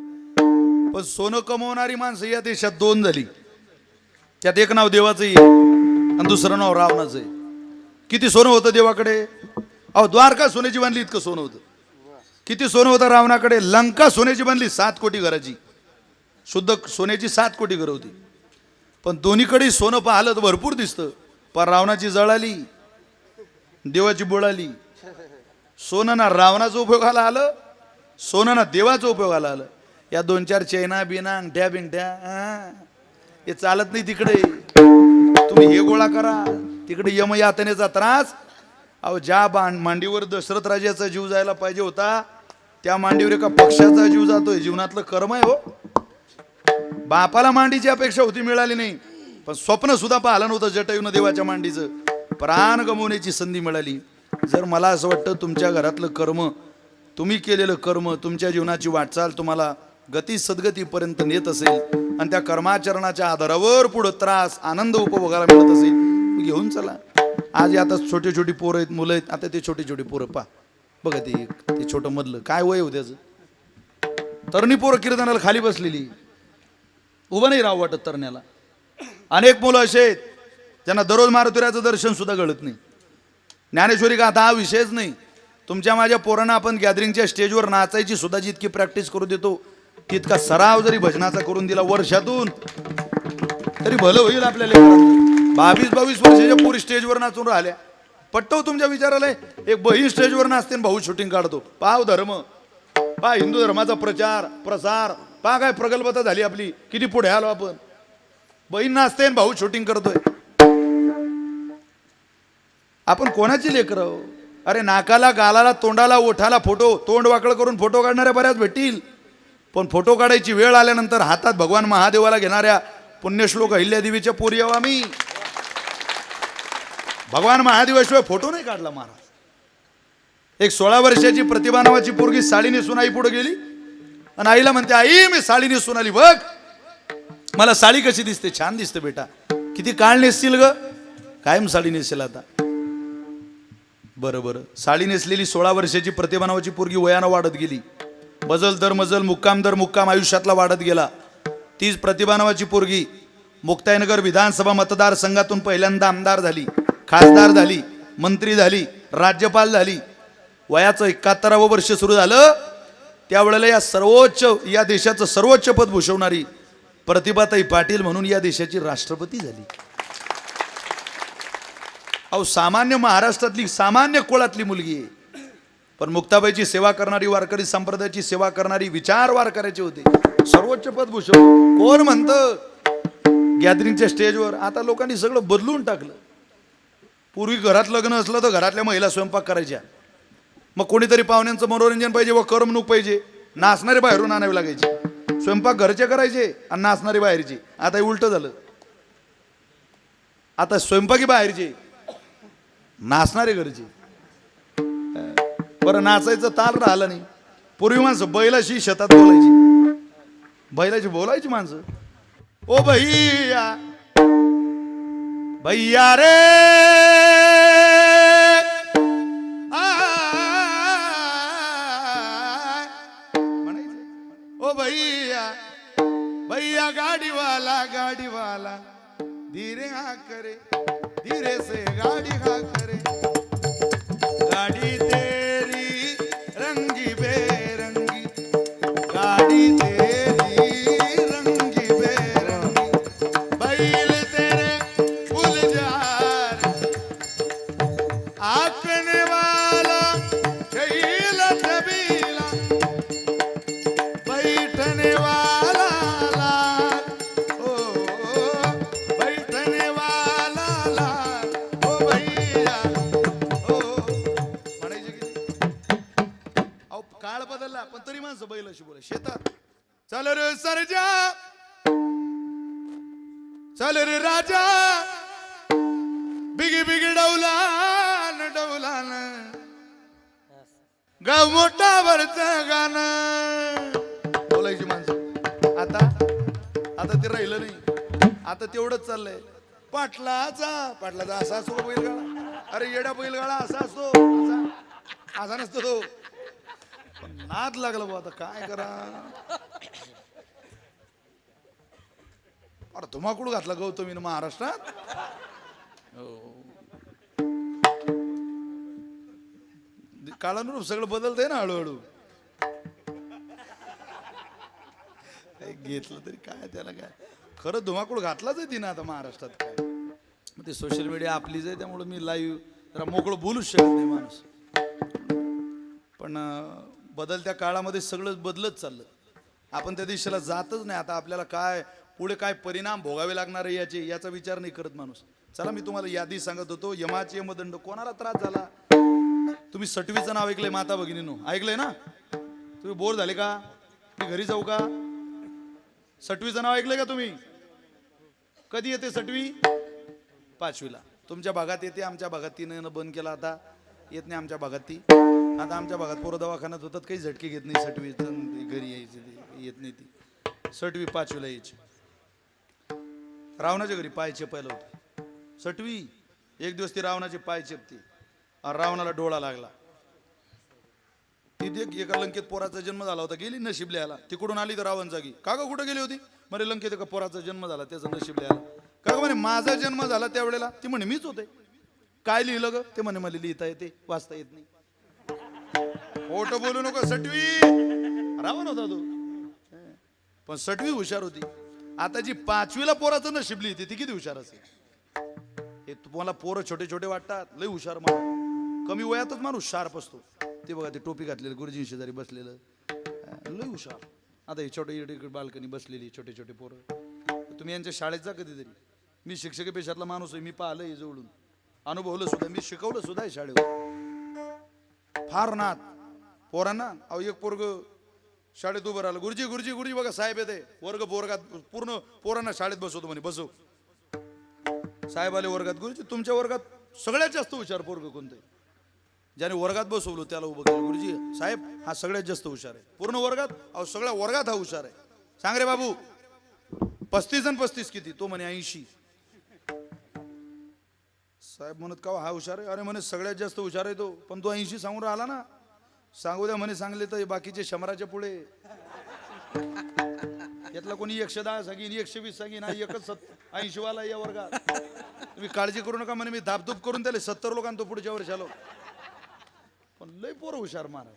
पण सोनं कमवणारी माणसं या देशात दोन झाली. त्यात एक नाव देवाचं आहे आणि दुसरं नाव रावणाचं आहे. किती सोनं होतं देवाकडे? अहो द्वारका सोन्याची बांधली इतकं सोनं होतं. किती सोनं होतं रावणाकडे? लंका सोन्याची बांधली 7 कोटी घराची, शुद्ध सोन्याची 7 कोटी घरं होती. पण दोन्हीकडे सोनं पाहिलं तर भरपूर दिसतं, पण रावणाची जळाली, देवाची बुडाली. सोनं ना रावणाचं उपयोगाला आलं, सोनं ना देवाचं उपयोगाला आलं. या 2-4 चैना बिना अंगठ्या बिंगठ्या हे चालत नाही तिकडे. तुम्ही हे गोळा करा, तिकडे यमयातनेचा त्रास. अहो ज्या मांडीवर दशरथ राजाचा जीव जायला पाहिजे होता त्या मांडीवर एका पक्षाचा जीव जातोय. जीवनातलं कर्म आहे हो. बापाला मांडीची अपेक्षा होती, मिळाली नाही. पण स्वप्न सुद्धा पाहिलं नव्हतं जटायूनं देवाच्या मांडीचं. प्राण गमवण्याची संधी मिळाली. जर मला असं वाटतं तुमच्या घरातलं कर्म, तुम्ही केलेलं कर्म, तुमच्या जीवनाची वाटचाल तुम्हाला गती सद्गतीपर्यंत नेत असेल आणि त्या कर्माचरणाच्या आधारावर पुढं त्रास आनंद उपभोगायला मिळत असेल, घेऊन चला. आज आता छोटी छोटी पोरं आहेत, मुलं आहेत. आता ते छोटी छोटी पोरं पा बघा, ते छोटं मधलं काय वय हो त्याचं. तरुणी पोरं कीर्तनाला खाली बसलेली, उभं नाही राहावं वाटत तरण्याला. अनेक मुलं असे आहेत ज्यांना दररोज मारुतीराचं दर्शन सुद्धा घडत नाही. ज्ञानेश्वरी गाथा हा विषयच नाही. तुमच्या माझ्या पोरांना आपण गॅदरिंगच्या स्टेजवर नाचायची सुद्धा जितकी प्रॅक्टिस करू देतो तितका सराव जरी भजनाचा करून दिला वर्षातून तरी भलं होईल आपल्या लेकरांचं. 22-22 वर्षाच्या पोरी स्टेजवर नाचून राहिल्या. पट्टव तुमच्या विचाराला एक बहीण स्टेजवर नाचते, भाऊ शूटिंग काढतो. पाव धर्म, पा हिंदू धर्माचा प्रचार प्रसार, पा काय प्रगल्भता झाली आपली, किती पुढे आलो आपण. बहीण नाचते भाऊ शूटिंग करतोय. आपण कोणाची लेकरं? अरे नाकाला गालाला तोंडाला ओठाला फोटो, तोंड वाकड करून फोटो काढणाऱ्या बऱ्याच भेटतील. पण फोटो काढायची वेळ आल्यानंतर हातात भगवान महादेवाला घेणाऱ्या पुण्यश्लोक अहिल्यादेवीच्या पोरी आहो आम्ही. भगवान महादेवाशिवाय फोटो नाही काढला महाराज. एक 16 वर्षाची प्रतिभा नावाची पोरगी साडी नेसून आई पुढे गेली आणि आईला म्हणते, आई मी साडी नेसून आली, बघ मला साडी कशी दिसते. छान दिसते बेटा. किती काळ नेसशील ग? कायम साडी नेसेल आता. बरं बरं. साडी नेसलेली 16 वर्षाची प्रतिभा नावाची पोरगी वयानं वाढत गेली. मजल दर मजल, मुक्काम दर मुक्काम आयुष्यातला वाढत गेला. तीच प्रतिभा नावाची पोरगी मुक्ताईनगर विधानसभा मतदारसंघातून पहिल्यांदा आमदार झाली, खासदार झाली, मंत्री झाली, राज्यपाल झाली. वयाचं 71वं वर्ष सुरू झालं त्यावेळेला या देशाचं सर्वोच्च पद भूषवणारी प्रतिभाताई पाटील म्हणून या देशाची राष्ट्रपती झाली. अहो सामान्य महाराष्ट्रातली सामान्य कुळातली मुलगी आहे. पण मुक्ताबाईची सेवा करणारी, वारकरी संप्रदायाची सेवा करणारी, विचार वारकऱ्याचे होते. सर्वोच्च पद भूषवलं. कोण म्हणतं गॅदरिंगच्या स्टेजवर? आता लोकांनी सगळं बदलून टाकलं. पूर्वी घरात लग्न असलं तर घरातल्या महिला स्वयंपाक करायच्या. मग कोणीतरी पाहुण्यांचं मनोरंजन पाहिजे व करमणूक पाहिजे, नाचणारे बाहेरून आणावे लागायचे. स्वयंपाक घरचे करायचे आणि नाचणारे बाहेरचे. आता हे उलट झालं. आता स्वयंपाकी बाहेरचे, नाचणारे घरचे. बरं नाचायचं ताल राहिलं नाही. पूर्वी माणसं बैलाशी शेतात बोलायची, बैलाची बोलायची माणसं. ओ भैया भैया रे म्हणायचं. ओ भैया भैया गाड़ी वाला धीरे हाँ करे, धीरे से गाड़ी हाँ करे. गाड़ी तेरी रंगी बेरंगी, गाड़ी तेरी रंगी बेरंगी, बैल तेरे गुलजार, आंकने वाला शहील तबीला, बैठने वाला लाल, ओ बैठने वाला लाल, ओ भैया ओ म्हणायचे की अहो काळ बदलला पण तरी माणसं बैल अशी बोला शेतात. चल रे सरजा, चल रे राजा, बिगी बिगी डौलान डौलान, गाव मोठा वरच गाणं बोलायची माणसं. आता ते राहिलं नाही, आता तेवढंच चाललंय. पाटलाचा असा असतो बैलगाडा, अरे येडा बैलगाडा असा असतो, असा नसतो तो. पण नाद लागला बा, आता काय करा. अरे धुमाकूळ घातला गौतमीनं महाराष्ट्रात. काळानुरूप सगळं बदलतंय ना हळूहळू. घेतलं तरी काय त्याला काय, खरं धुमाकूळ घातलाच आहे तिनं आता महाराष्ट्रात. काय मग ते सोशल मीडिया आपलीच आहे, त्यामुळे मी लाईव्ह जरा मोकळं बोलूच शकत नाही माणूस. पण बदलत्या काळामध्ये सगळं बदलत चाललं, आपण त्या दिशेला जातच नाही. आता आपल्याला काय पुढे काय परिणाम भोगावे लागणार आहे याचा विचार नाही करत माणूस. चला मी तुम्हाला यादी सांगत होतो. यमाचे यमदंड, कोणाला त्रास झाला. तुम्ही सटवीचं नाव ऐकलंय माता भगिनीनो, ऐकलंय ना. तुम्ही बोर झाले का, मी घरी जाऊ का. सटवीचं नाव ऐकलंय का तुम्ही. कधी येते सटवी, 5वीला. तुमच्या भागात येते, आमच्या भागात तिनं बंद केला, आता येत नाही आमच्या भागात ती. आता आमच्या भागात पोरं दवाखान्यात होतात, काही झटके घेत नाही सटवी, घरी यायची येत नाही ती. सटवी 5वीला यायची. रावणाच्या घरी पाय चेपायला होते. सटवी एक दिवस ती रावणाचे पाय चेपते, रावणाला डोळा लागला. ती एका लंकेत पोराचा जन्म झाला होता, गेली नशीब लिहायला. तिकडून आली तर रावण जागी, का ग कुठं गेली होती. म्हणे लंकेत एका पोराचा जन्म झाला, त्याचं नशीब लिहायला. का ग म्हणे माझा जन्म झाला त्यावेळेला. ती म्हणे मीच होते. काय लिहिलं ग. ते म्हणे मला लिहिता येते, वाचता येत नाही. खोटं बोलू नको सटवी, रावण होता तो. पण सटवी हुशार होती. आता जी 5वीला पोराचं नशीब लिहिते ती किती हुशार असेल. हे तुम्हाला पोरं छोटे छोटे वाटतात, लय हुशार माणूस. कमी वयातच माणूस शार्प असतो. ते बघा ते टोपी घातलेलं गुरुजी शेजारी बसलेलं, लय हुशार. आता हे छोटे बाल्कनी बसलेली छोटे छोटे पोरं. तुम्ही यांच्या शाळेत जा कधीतरी. मी शिक्षक पेशातला माणूस आहे, मी पाहिलं हे जवळून, अनुभवलं सुद्धा, मी शिकवलं सुद्धा आहे शाळेवर. फार नाद पोरांना. अहो एक पोरग शाळेत उभं राहिलं, गुरुजी गुरुजी गुरुजी बघा साहेब येते. वर्गात पूर्ण पोरांना शाळेत बसवतो म्हणे, बसव. साहेब आले वर्गात. गुरुजी तुमच्या वर्गात सगळ्यात जास्त हुशार पोरग कोणतं. ज्याने वर्गात बसवलं त्याला उभं केलं. गुरुजी साहेब हा सगळ्यात जास्त हुशार आहे पूर्ण वर्गात. अहो सगळ्या वर्गात हा हुशार आहे. सांग रे बाबू 35 आणि 35 किती. तो म्हणे 80. साहेब म्हणत का हा हुशार आहे. अरे म्हणे सगळ्यात जास्त हुशार आहे तो, पण तो 80 सांगून राहिला ना. सांगू द्या म्हणे, सांगले तर बाकीचे शंभराच्या पुढे. यातला कोणी 110 सांगीन 120 सांगीन, हा एकच 80 वाला या वर्गात. तुम्ही काळजी करू नका म्हणे, मी धापधूप करून त्याला 70 लोकांना तो पुढच्या वर्षी आलो. पण लय पोरं हुशार महाराज.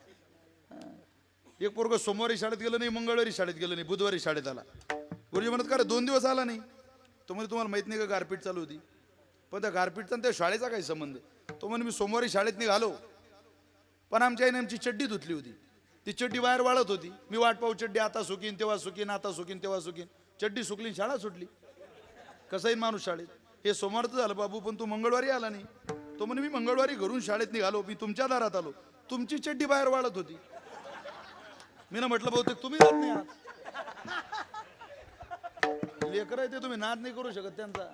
एक पोरग सोमवारी शाळेत गेलं नाही, मंगळवारी शाळेत गेलं नाही, बुधवारी शाळेत आला. गुरुजी म्हणत का रे 2 दिवस आला नाही. तो म्हणजे तुम्हाला माहित नाही का गारपीट चालू होती. पण त्या गारपीटचा त्या शाळेचा काही संबंध. तो म्हणे मी सोमवारी शाळेत निघालो, पण आमच्या आईने आमची चड्डी धुतली होती. ती चड्डी बाहेर वाळत होती. मी वाट पाहू चड्डी आता सुकीन तेव्हा सुकीन, आता सुकीन तेव्हा सुकीन. चड्डी सुकली, शाळा सुटली. कसं येईल माणूस शाळेत. हे सोमवारचं झालं बाबू, पण तू मंगळवारी आला नाही. तो म्हणे मी मंगळवारी घरून शाळेत निघालो, मी तुमच्या दारात आलो, तुमची चड्डी बाहेर वाळत होती. मी ना म्हटलं बहुतेक तुम्ही जात नाही आहात. लेकर आहे ते तुम्ही नाद नाही करू शकत त्यांचा.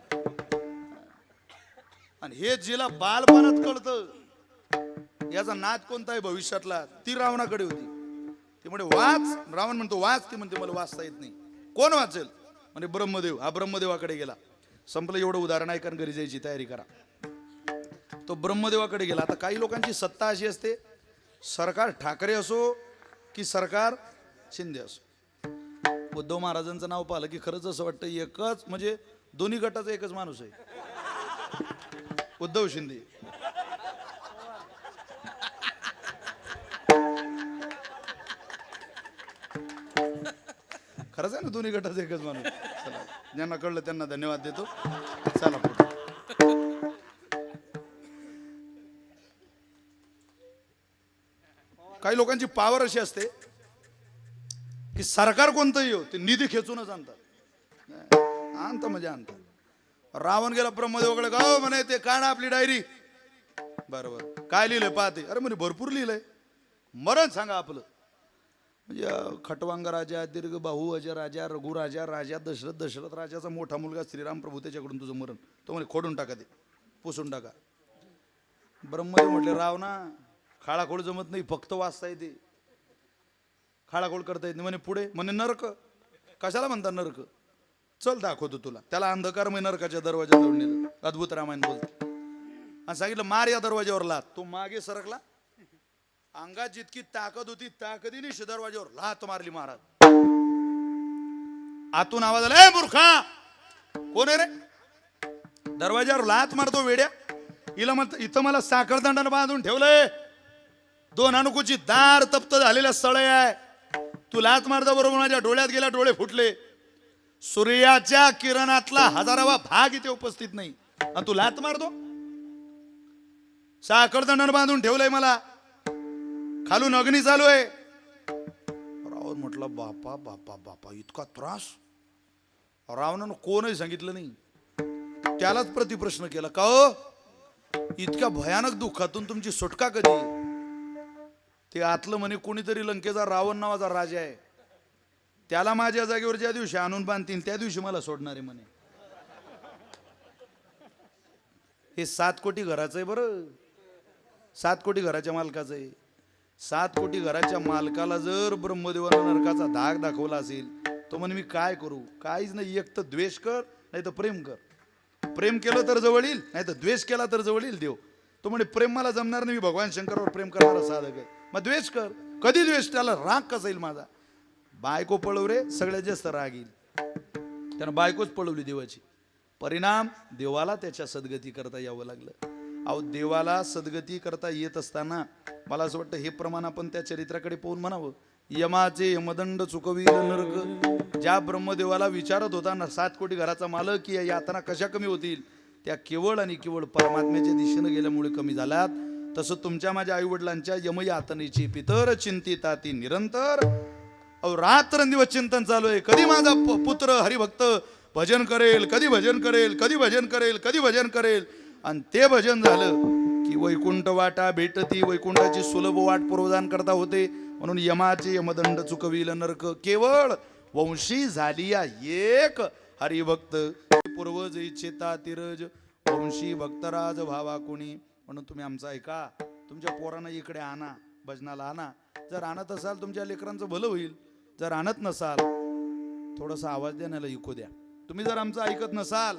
आणि हे जिला बालपणात कळतं याचा नाद कोणता आहे भविष्यातला, ती रावणाकडे होती. ती म्हणे वाच. रावण म्हणतो वाच. ती म्हणते मला वाचता येत नाही. कोण वाचेल. म्हणजे ब्रह्मदेव. हा ब्रह्मदेवाकडे गेला. संपलं एवढं उदाहरण आहे, कारण घरी जायची तयारी करा. तो ब्रह्मदेवाकडे गेला. आता काही लोकांची सत्ता अशी असते, सरकार ठाकरे असो की सरकार शिंदे असो. उद्धव महाराजांचं नाव पाहिलं की खरंच असं वाटतं एकच, म्हणजे दोन्ही गटाचा एकच माणूस आहे, उद्धव शिंदे. खरंच आहे ना, दोन्ही गटाचा एकच माणूस. चला, ज्यांना कळलं त्यांना धन्यवाद देतो. चला पुढे. काही लोकांची पावर अशी असते की सरकार कोणतंही हो ते निधी खेचूनच आणतात. आणतं म्हणजे आणतात. रावण गेला ब्रह्मदेवाकडे, गाव म्हणे ते काढा आपली डायरी. बरोबर, काय लिहिलंय पाहते. अरे म्हणे भरपूर लिहिलंय. मरण सांगा आपलं. म्हणजे खटवांग राजा, दीर्घ बाहू अजय राजा, रघु राजा, राजा दशरथ राजाचा मोठा मुलगा श्रीराम प्रभू, त्याच्याकडून तुझं मरण. तो म्हणे खोडून टाका, ते पुसून टाका. ब्रह्मदेव म्हटले, रावणा खाळाखोळ जमत नाही, फक्त वाचता येते, खाळाखोळ करता येत नाही. म्हणे पुढे. म्हणे नरक. कशाला म्हणतात नरक? चल दाखवतो तुला. त्याला अंधकार मग नरकाच्या दरवाजाजवळ नेलं. अद्भुत रामायण बोलते. आणि सांगितलं मार या दरवाज्यावर लात. तो मागे सरकला. अंगात जितकी ताकद होती ताकदीने दरवाज्यावर लात मारली महाराज. आतून आवाज आला, ए मूर्खा, कोण आहे रे? दरवाज्यावर लात मारतो वेड्या. हिला म्हणत, इथं मला साखरदंडानं बांधून ठेवलंय. 2 अनुकुची दार तप्त झालेल्या स्थळ आहे. तू लात मारता बरोबर माझ्या डोळ्यात गेला, डोळे फुटले. सूर्याच्या किरणातला 1000वा भाग इथे उपस्थित नाही आणि तू लात मारतो. साखरदंडानं बांधून ठेवलंय मला, खालून अग्नी चालू आहे. रावण म्हटलं, बापा बापा बापा, इतका त्रास. रावणानं कोणही सांगितलं नाही. त्यालाच प्रतिप्रश्न केला, का हो इतक्या भयानक दुःखातून तुमची सुटका कधी? ते आतलं म्हणे, कोणीतरी लंकेचा रावण नावाचा राजा आहे, त्याला माझ्या जागेवर ज्या दिवशी आणून बांधतील त्या दिवशी मला सोडणार आहे म्हणे. हे 7 कोटी घराचं आहे बरं. 7 कोटी घराच्या मालकाचं आहे. 7 कोटी घराच्या मालकाला जर ब्रह्मदेवानं नरकाचा धाक दाखवला असेल, तो म्हणे मी काय करू? काहीच नाही. एक तर द्वेष कर, नाही तर प्रेम कर. प्रेम केलं तर जवळ येईल, नाही तर द्वेष केला तर जवळ येईल देव. तो म्हणे प्रेम मला जमणार नाही, मी भगवान शंकरावर प्रेम करणारा साधक आहे. मग द्वेष कर. कधी द्वेष? त्याला राग कसा येईल माझा? बायको पळव रे, सगळ्यात जास्त राग येईल. त्यानं बायकोच पळवली देवाची. परिणाम, देवाला त्याच्या सद्गती करता यावं लागलं. अहो, देवाला सद्गती करता येत असताना मला असं वाटतं हे प्रमाण आपण त्या चरित्राकडे पाहून म्हणावं. यमाचे यमदंड चुकविल नरक. ज्या ब्रह्मदेवाला विचारत होता ना 7 कोटी घराचा मालक, की या यातना कशा कमी होतील, त्या केवळ आणि केवळ परमात्म्याच्या दिशेनं गेल्यामुळे कमी झाल्यात. तसं तुमच्या माझ्या आईवडिलांच्या यमयातनेची पितर चिंतिता ती निरंतर. अहो, रात्रंदिवस चिंतन चालू आहे. कधी माझा पुत्र हरिभक्त भजन करेल, कधी भजन करेल, कधी भजन करेल, कधी भजन करेल. आणि ते भजन झालं की वैकुंठ वाटा भेटती. वैकुंठाची सुलभ वाट प्रदान करता होते. म्हणून यमाचे यमदंड चुकविल नरक. केवळ वंशी झाली या एक हरिभक्त. पूर्वज इच्छिता तिरज वंशी भक्तराज भावा कोणी. म्हणून तुम्ही आमचं ऐका. तुमच्या पोरांना इकडे आणा, भजनाला आणा. जर आणत असाल तुमच्या लेकरांचं भलं होईल. जर आणत नसाल थोडासा आवाज द्या, इको द्या. तुम्ही जर आमचं ऐकत नसाल